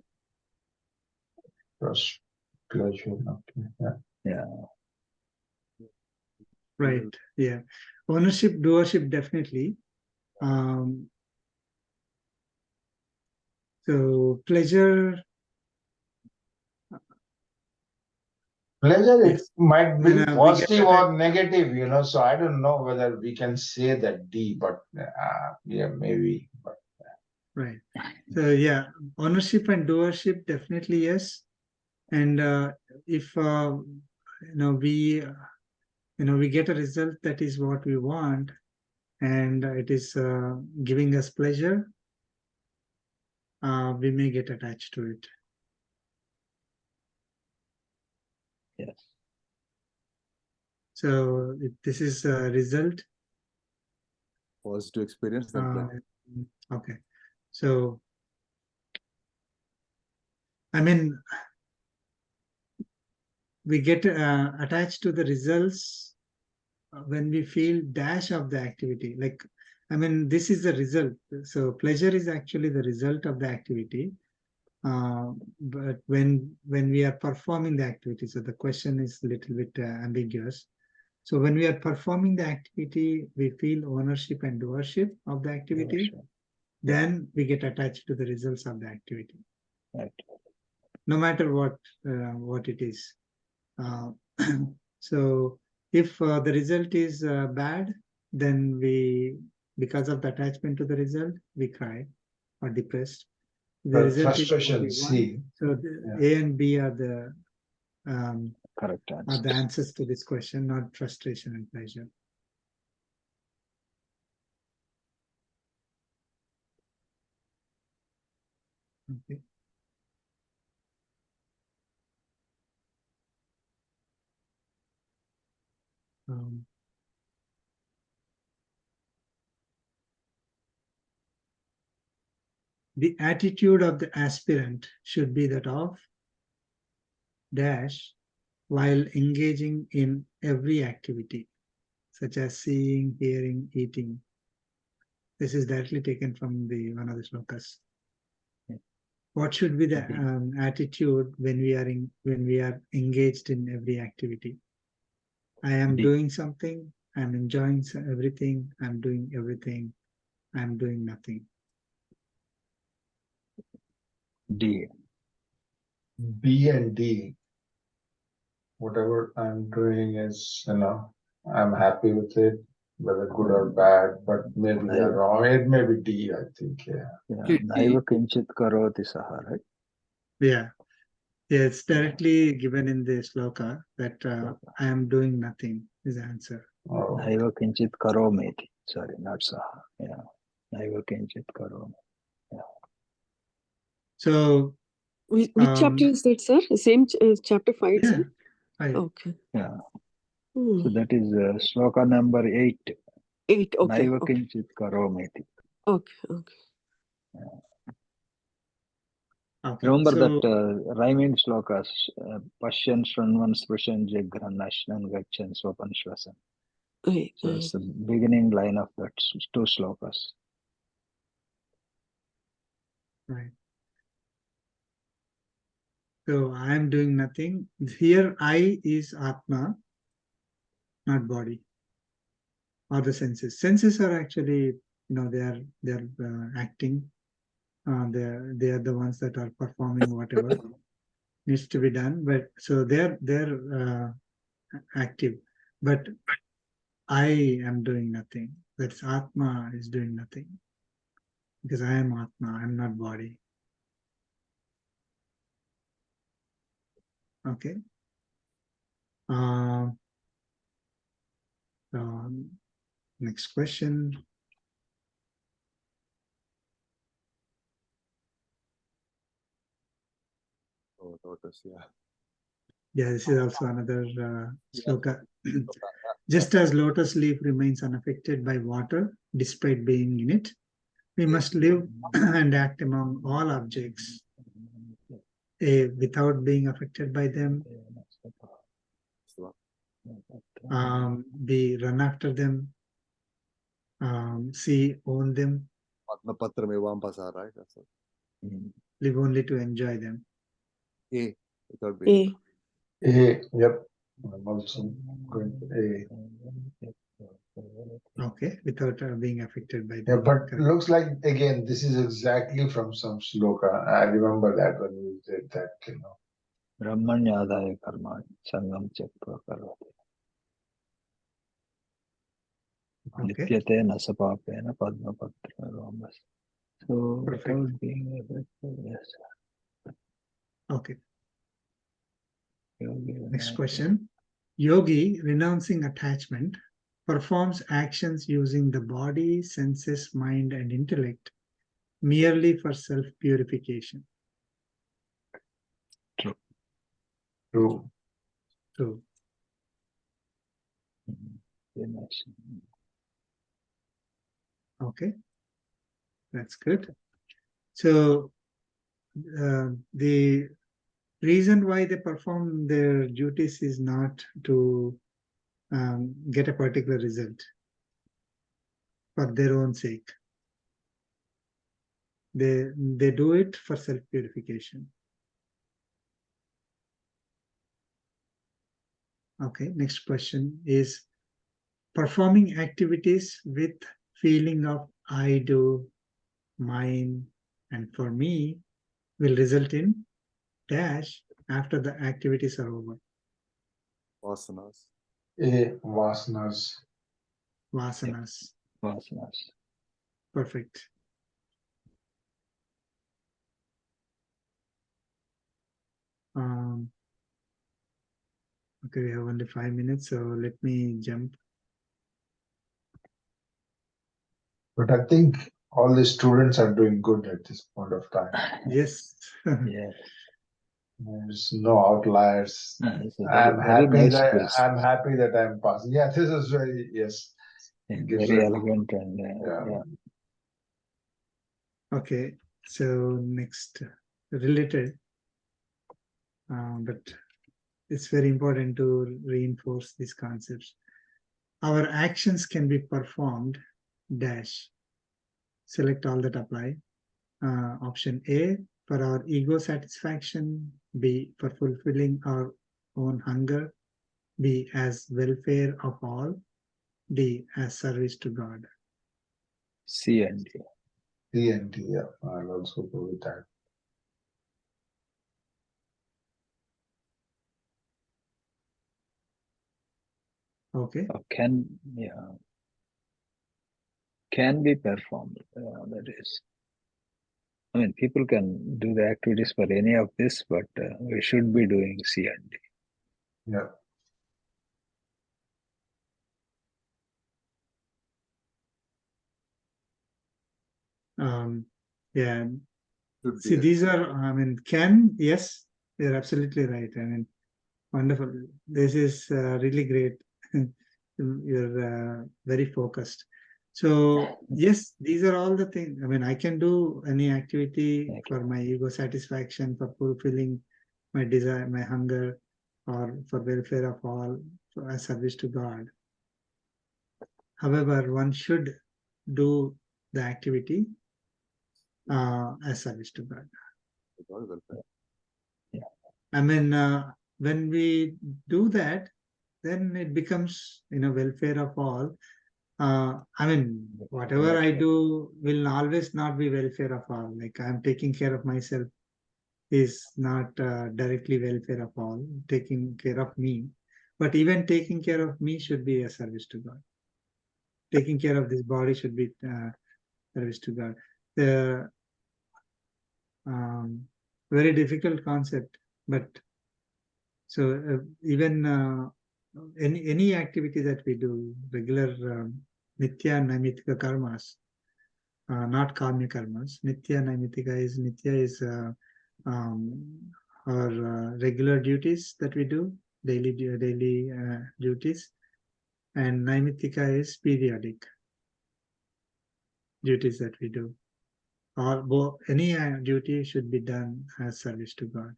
pleasure. Okay. Yeah. Yeah. Right. Yeah. Ownership, doership, definitely. So pleasure. Pleasure, Yes. it might be We get positive attached. or negative, so I don't know whether we can say that D, but yeah, maybe. But, Right. So yeah, ownership and doership, definitely yes. And if we get a result that is what we want, and it is giving us pleasure, we may get attached to it. Yes. So if this is a result. Positive experience, then pleasure. Okay. So, I mean, we get attached to the results when we feel dash of the activity. Like, I mean, this is the result. So pleasure is actually the result of the activity. But when we are performing the activity, so the question is a little bit ambiguous. So when we are performing the activity, we feel ownership and doership of the activity. Then we get attached to the results of the activity. Right. No matter what it is. So if the result is bad, then because of the attachment to the result, we cry or depressed. The result frustration, is C. So A and B are the correct are answer. the answers to this question, not frustration and pleasure. Okay. The attitude of the aspirant should be that of dash while engaging in every activity, such as seeing, hearing, eating. This is directly taken from one of the slokas. What should be the attitude when we are engaged in every activity? I am doing something. I'm enjoying everything. I'm doing everything. I'm doing nothing. D. B and D. Whatever I'm doing is, I'm happy with it, whether good or bad, but maybe they're wrong. It may be D, I think, yeah. Naiva kinchit karoti saha, right? Yeah. Yeah, it's directly given in the sloka that I am doing nothing is the answer. Oh, Naiva kinchit karomi. Sorry, not saha. Yeah. Naiva kinchit karomi. So Which chapter is that, sir? Same chapter 5 yeah, itself? I, Okay. Yeah. Hmm. So that is sloka number 8. 8. Okay. Naiva Okay. kinchit karomi. Okay. Okay. okay. Remember So, that rhyming slokas. Pashyan, Shranvan, Sprishan, Jagran, Nashnan, Gachan, Swapan, Shvasan. Right, So it's the beginning line of that 2 slokas. right. So I am doing nothing. Here I is Atma, not body or the senses. Senses are actually, they are acting. They are the ones that are performing whatever needs to be done. But so they're active. But I am doing nothing. That's Atma is doing nothing. Because I am Atma, I am not body. Okay. Next question. Oh, lotus, yeah. Yeah, this is also another sloka. Just as lotus leaf remains unaffected by water despite being in it, we must live and act among all objects without being affected by them, be run after them, see, own them, Padmapatra Mevampasa, right? That's it. live only to enjoy them. A, without being. Yep. I'm also going to Okay, without being affected by them. Yeah, but Correct. looks like again this is exactly from some sloka. I remember that when we did that, Brahmanyadaya karma sangam chakra karvati. Okay, Lityate nasapapena padmapatra romas. So perfect. without being affected, yes. Okay, Yogi next Vinaya. question. Yogi, renouncing attachment, performs actions using the body, senses, mind, and intellect merely for self-purification. True. True. Yes. Okay, that's good. So the reason why they perform their duties is not to get a particular result for their own sake. They do it for self-purification. Okay, next question is performing activities with feeling of I do, mine, and for me will result in dash after the activities are over. Vasanas. Vasanas. Vasanas. Vasanas. Perfect. Okay, we have only 5 minutes, so let me jump. But I think all the students are doing good at this point of time. Yes. Yes. There's no outliers. It's a I'm very happy nice that quiz. I'm happy that I'm passing. Yeah, this is very yes. It gives Very a- elegant and yeah. Okay, so next, related, but it's very important to reinforce these concepts. Our actions can be performed, dash. Select all that apply. Option A, for our ego satisfaction. B, for fulfilling our own hunger. B, as welfare of all. D, as service to God. C and D. C and D. Yeah, I'll also go with that. Okay. Can be performed. That is. I mean, people can do the activities for any of this, but we should be doing C and D. Yeah. Yeah. Should See, be. these are, I mean, can, yes, you're absolutely right. I mean, wonderful. This is really great. You're very focused. So, yes, these are all the things. I mean, I can do any activity Thank for my ego satisfaction, for fulfilling my desire, my hunger, or for welfare of all, for a service to God. However, one should do the activity as service to God. God welfare. I mean, when we do that, then it becomes, welfare of all. I mean, whatever I do will always not be welfare of all. Like I'm taking care of myself is not directly welfare of all, taking care of me. But even taking care of me should be a service to God. Taking care of this body should be service to God. The very difficult concept, but so even any activity that we do, regular nitya and naimitika karmas, not karma karmas. Nitya naimitika is our regular duties that we do, daily duties, and naimitika is periodic duties that we do. Or any duty should be done as service to God.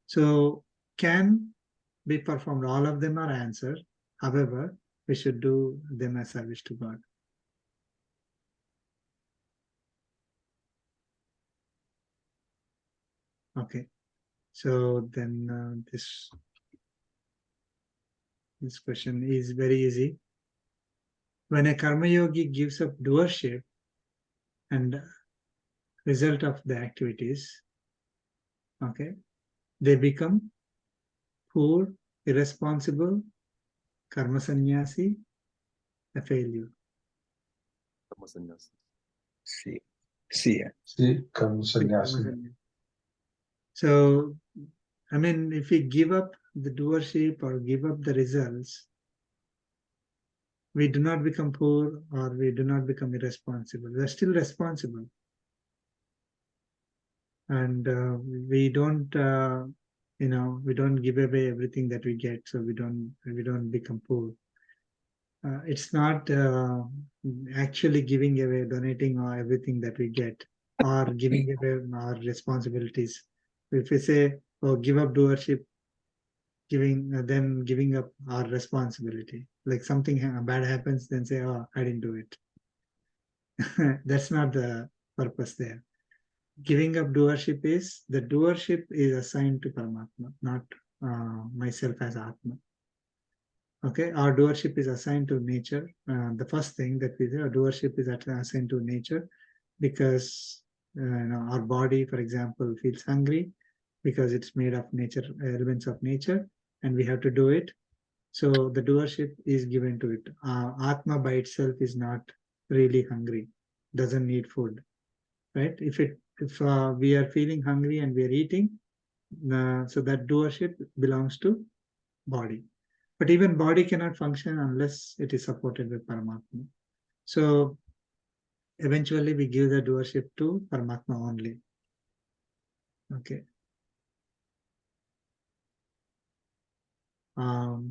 So can be performed. All of them are answered. However, we should do them as service to God. Okay. So then this question is very easy. When a karma yogi gives up doership and result of the activities, okay, they become poor, irresponsible, karma sannyasi, a failure. Karma Sanyasa. C. C. See, Karma Sanyasa. So, I mean, if we give up the doership or give up the results, we do not become poor or we do not become irresponsible. We are still responsible. And we don't, we don't give away everything that we get, so we don't become poor. It's not actually giving away, donating or everything that we get, or giving away our responsibilities. If we say, "Oh, give up doership," then giving up our responsibility. Like something bad happens, then say, "Oh, I didn't do it." That's not the purpose there. Giving up doership is the doership is assigned to Paramatma, not myself as Atma. Okay, our doership is assigned to nature. The first thing that we do, our doership is assigned to nature because our body, for example, feels hungry because it's made of nature, elements of nature, and we have to do it. So the doership is given to it. Atma by itself is not really hungry, doesn't need food, right? If we are feeling hungry and we are eating, so that doership belongs to body. But even body cannot function unless it is supported by Paramatma. So eventually we give the doership to Paramatma only. Okay.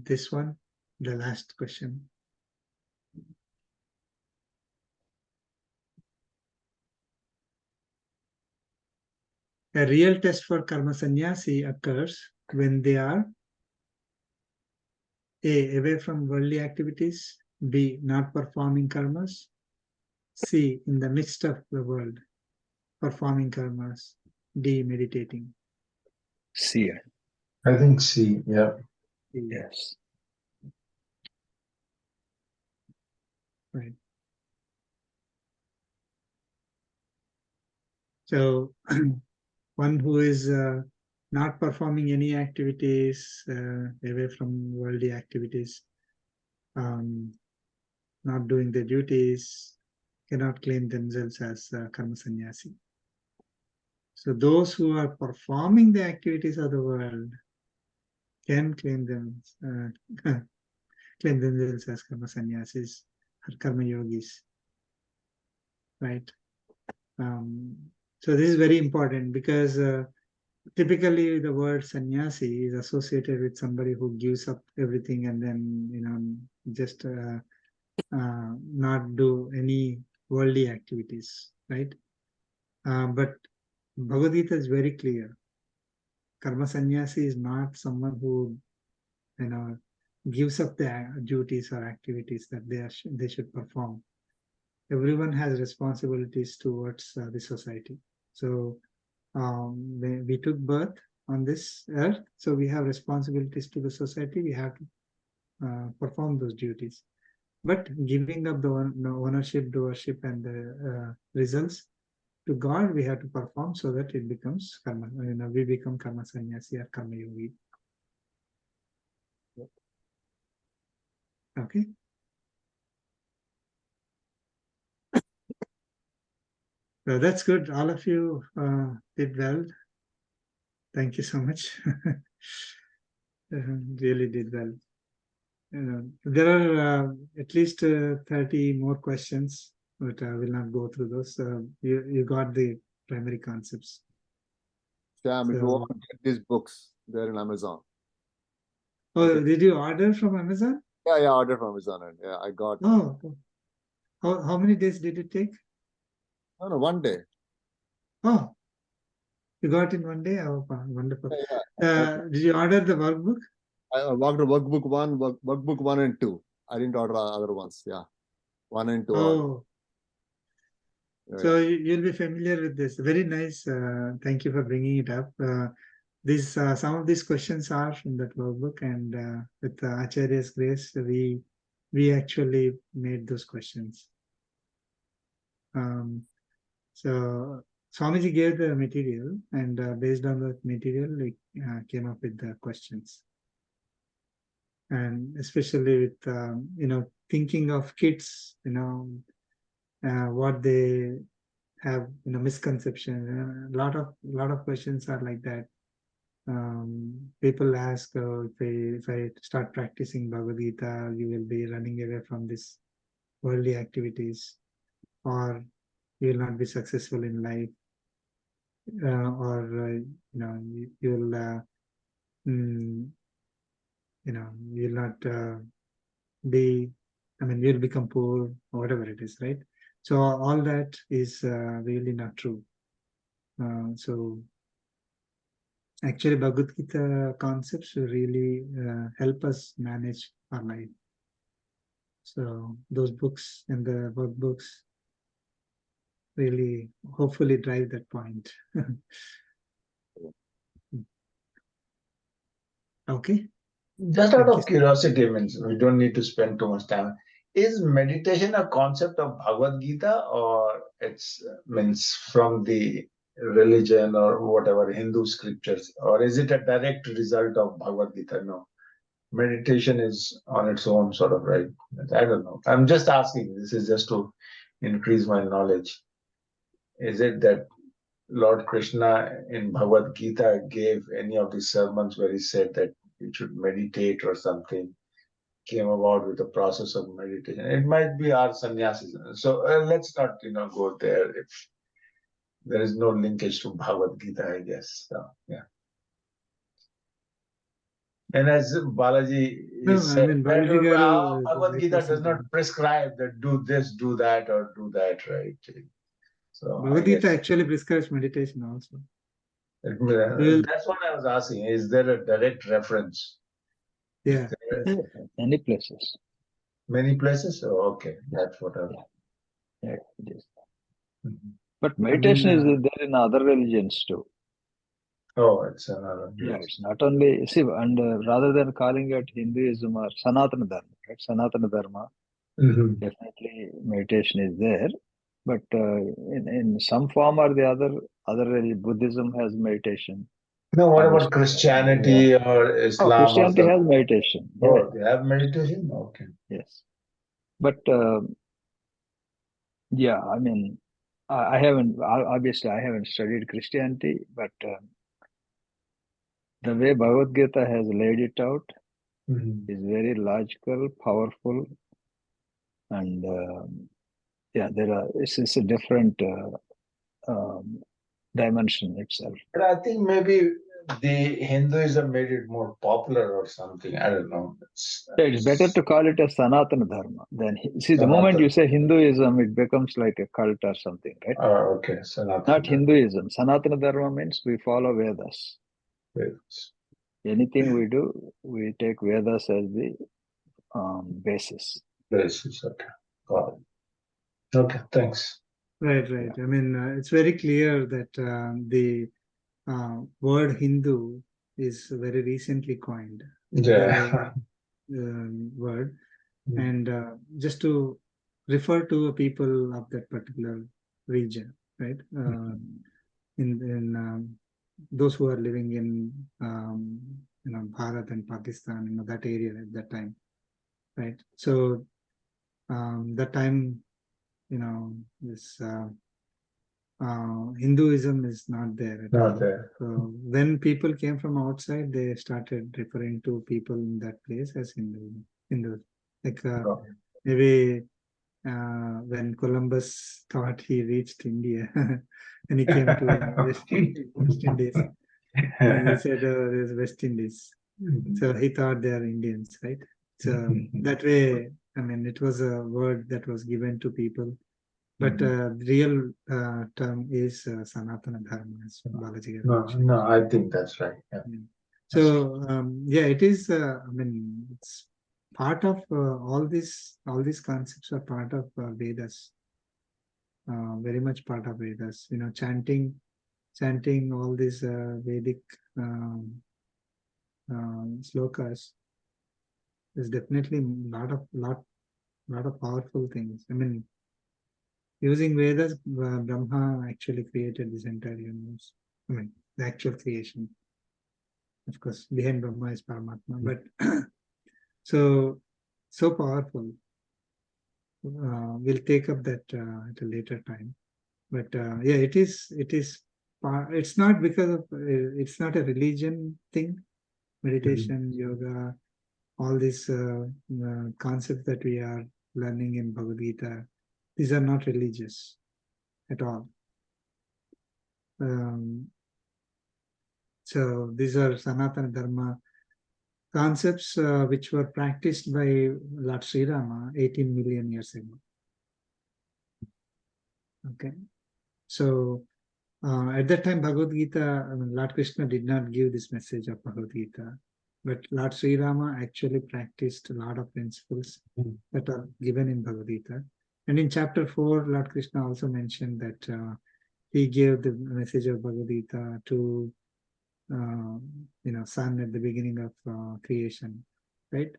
This one, the last question. A real test for karma sannyasi occurs when they are A. Away from worldly activities, B. Not performing karmas, C. In the midst of the world, performing karmas, D. Meditating. C. I think C, yeah. Yes. Right. So one who is not performing any activities, away from worldly activities, not doing their duties, cannot claim themselves as karma sannyasi. So those who are performing the activities of the world can claim themselves as karma sannyasis or karma yogis, right? So this is very important because typically the word sannyasi is associated with somebody who gives up everything and then just not do any worldly activities, right? But Bhagavad Gita is very clear. Karma sannyasi is not someone who gives up their duties or activities that they should perform. Everyone has responsibilities towards the society. So we took birth on this earth, so we have responsibilities to the society. We have to perform those duties. But giving up the ownership, doership, and the results to God, we have to perform so that it becomes karma. We become karma sannyasi or karma yogi. Okay. So that's good. All of you did well. Thank you so much. Really did well. There are at least 30 more questions, but I will not go through those. You got the primary concepts. Sam, if you So- want to get these books, they're in Amazon. Oh, Okay. did you order from Amazon? Yeah, I ordered from Amazon, and yeah, I got. Oh, how many days did it take? No, 1 day. Oh, you got in 1 day? Oh, wonderful. Yeah. Did you order the workbook? I ordered workbook 1, workbook 1 and 2. I didn't order other ones. Yeah, 1 and 2. Oh, Yeah, so you'll be familiar with this. Very nice. Thank you for bringing it up. Some of these questions are from that workbook, and with Acharya's grace, we actually made those questions. So Swamiji gave the material, and based on that material, we came up with the questions. And especially with thinking of kids, what they have misconception. A lot of questions are like that. People ask if I start practicing Bhagavad Gita, you will be running away from this worldly activities, or you will not be successful in life, or you'll you'll not be, you'll become poor or whatever it is, right? So all that is really not true. So actually Bhagavad Gita concepts will really help us manage our life. So those books and the workbooks really hopefully drive that point. Okay. Just out Thank of you. curiosity, means we don't need to spend too much time. Is meditation a concept of Bhagavad Gita, or it's means from the religion or whatever Hindu scriptures, or is it a direct result of Bhagavad Gita? No, meditation is on its own, sort of, right? I don't know. I'm just asking. This is just to increase my knowledge. Is it that Lord Krishna in Bhagavad Gita gave any of the sermons where he said that you should meditate or something, came about with the process of meditation? It might be our sannyasis. So let's not go there if there is no linkage to Bhagavad Gita, I guess. So, yeah. And as Balaji No, said, Balaji Garu, Bhagavad the Gita person- does not prescribe that do this, do that, or do that, right? So Bhagavad Gita actually prescribes meditation also. that's what I was asking. Is there a direct reference? Yeah. Many places. Many places? Oh, okay. That's what I was. Yeah, it is. Mhm. But meditation then, is there in other religions too. Oh, it's another. Yeah, it's not only, see, and rather than calling it Hinduism or Sanatana Dharma, right? Sanatana Dharma, Mhm. definitely meditation is there, but in some form or the other Buddhism has meditation. No, what Others- about Christianity or Oh, Islam? Christianity or has meditation. Yeah, Oh, they have meditation? Okay. yes. But yeah, I haven't, obviously, I haven't studied Christianity, but the way Bhagavad Gita has laid it out is very logical, powerful, and yeah, it's a different dimension itself. But I think maybe the Hinduism made it more popular or something. I don't know. It's better to call it a Sanatana Dharma than, see, the moment you say Hinduism, it becomes like a cult or something, right? Oh, okay. Sanatana Not Hinduism. Sanatana Dharma means we follow Vedas. Yes. Anything we do, we take Vedas as the basis. Basis. Okay. Got it. Okay. Thanks. Right, right. I mean, it's very clear that the word Hindu is very recently coined. Yeah. Word, and just to refer to people of that particular region, right? In those who are living in Bharat and Pakistan, that area at that time, right? So that time, this Hinduism is not there at all. Not there. So when people came from outside, they started referring to people in that place as Hindus. Like maybe when Columbus thought he reached India, and he came to West Indies, he said there's West Indies. So he thought they are Indians, right? So that way, I mean, it was a word that was given to people. But the real term is Sanatana Dharma, as Balaji mentioned. No, I think that's right. Yeah. So yeah, it is. I mean, it's part of all these concepts are part of Vedas. Very much part of Vedas. Chanting all these Vedic slokas is definitely lot of powerful things. I mean, using Vedas, Brahma actually created this entire universe. I mean, the actual creation. Of course, behind Brahma is Paramatma, but so powerful. We'll take up that at a later time. But yeah, it is. It's not because of. It's not a religion thing. Meditation, yoga, all these concepts that we are learning in Bhagavad Gita, these are not religious at all. So these are Sanatana Dharma concepts which were practiced by Lord Sri Rama 18 million years ago. Okay, so at that time Bhagavad Gita, Lord Krishna did not give this message of Bhagavad Gita, but Lord Sri Rama actually practiced a lot of principles that are given in Bhagavad Gita. And in chapter 4, Lord Krishna also mentioned that he gave the message of Bhagavad Gita to sun at the beginning of creation, right?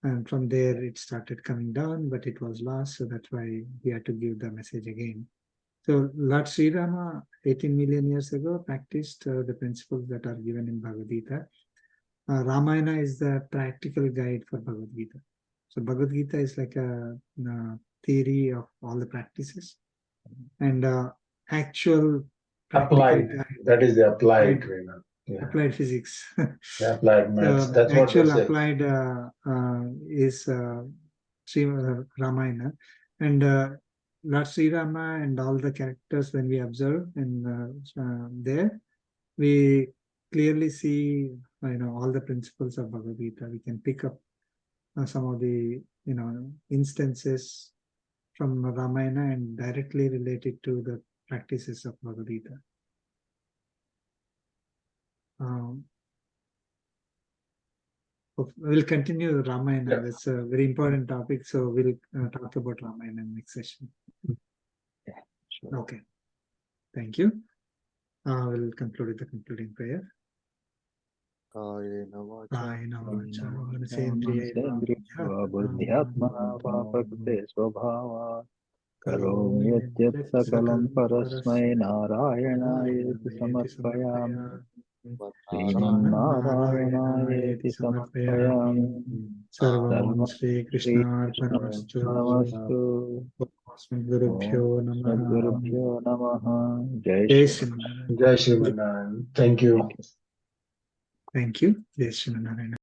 And from there it started coming down, but it was lost, so that's why he had to give the message again. So Lord Sri Rama 18 million years ago practiced the principles that are given in Bhagavad Gita. Ramayana is the practical guide for Bhagavad Gita. So Bhagavad Gita is like a theory of all the practices, and actual applied. That is the applied. Yeah. Applied physics. Yeah, applied maths. So that's what actual applied is Sri Ramayana, and Lord Sri Rama and all the characters, when we observe in there, we clearly see all the principles of Bhagavad Gita. We can pick up some of the instances from Ramayana and directly relate it to the practices of Bhagavad Gita. We'll continue Ramayana. Yeah. That's a very important topic. So we'll talk about Ramayana in next session. Yeah, sure. Okay. Thank you. We'll conclude with the concluding prayer. Karomi yadyat sakalam parasmai narayanaayeti samarpayami. Srinarayanaayeti samarpayami. Sarvam Shri Krishna Arpanamastu. Sadgurubhyo Namaha. Sadgurubhyo Namaha. Jai Jai Shri Sri Narayan. Jai Shri Mannaran. Thank you. Thank you. Jai Sri Narayan.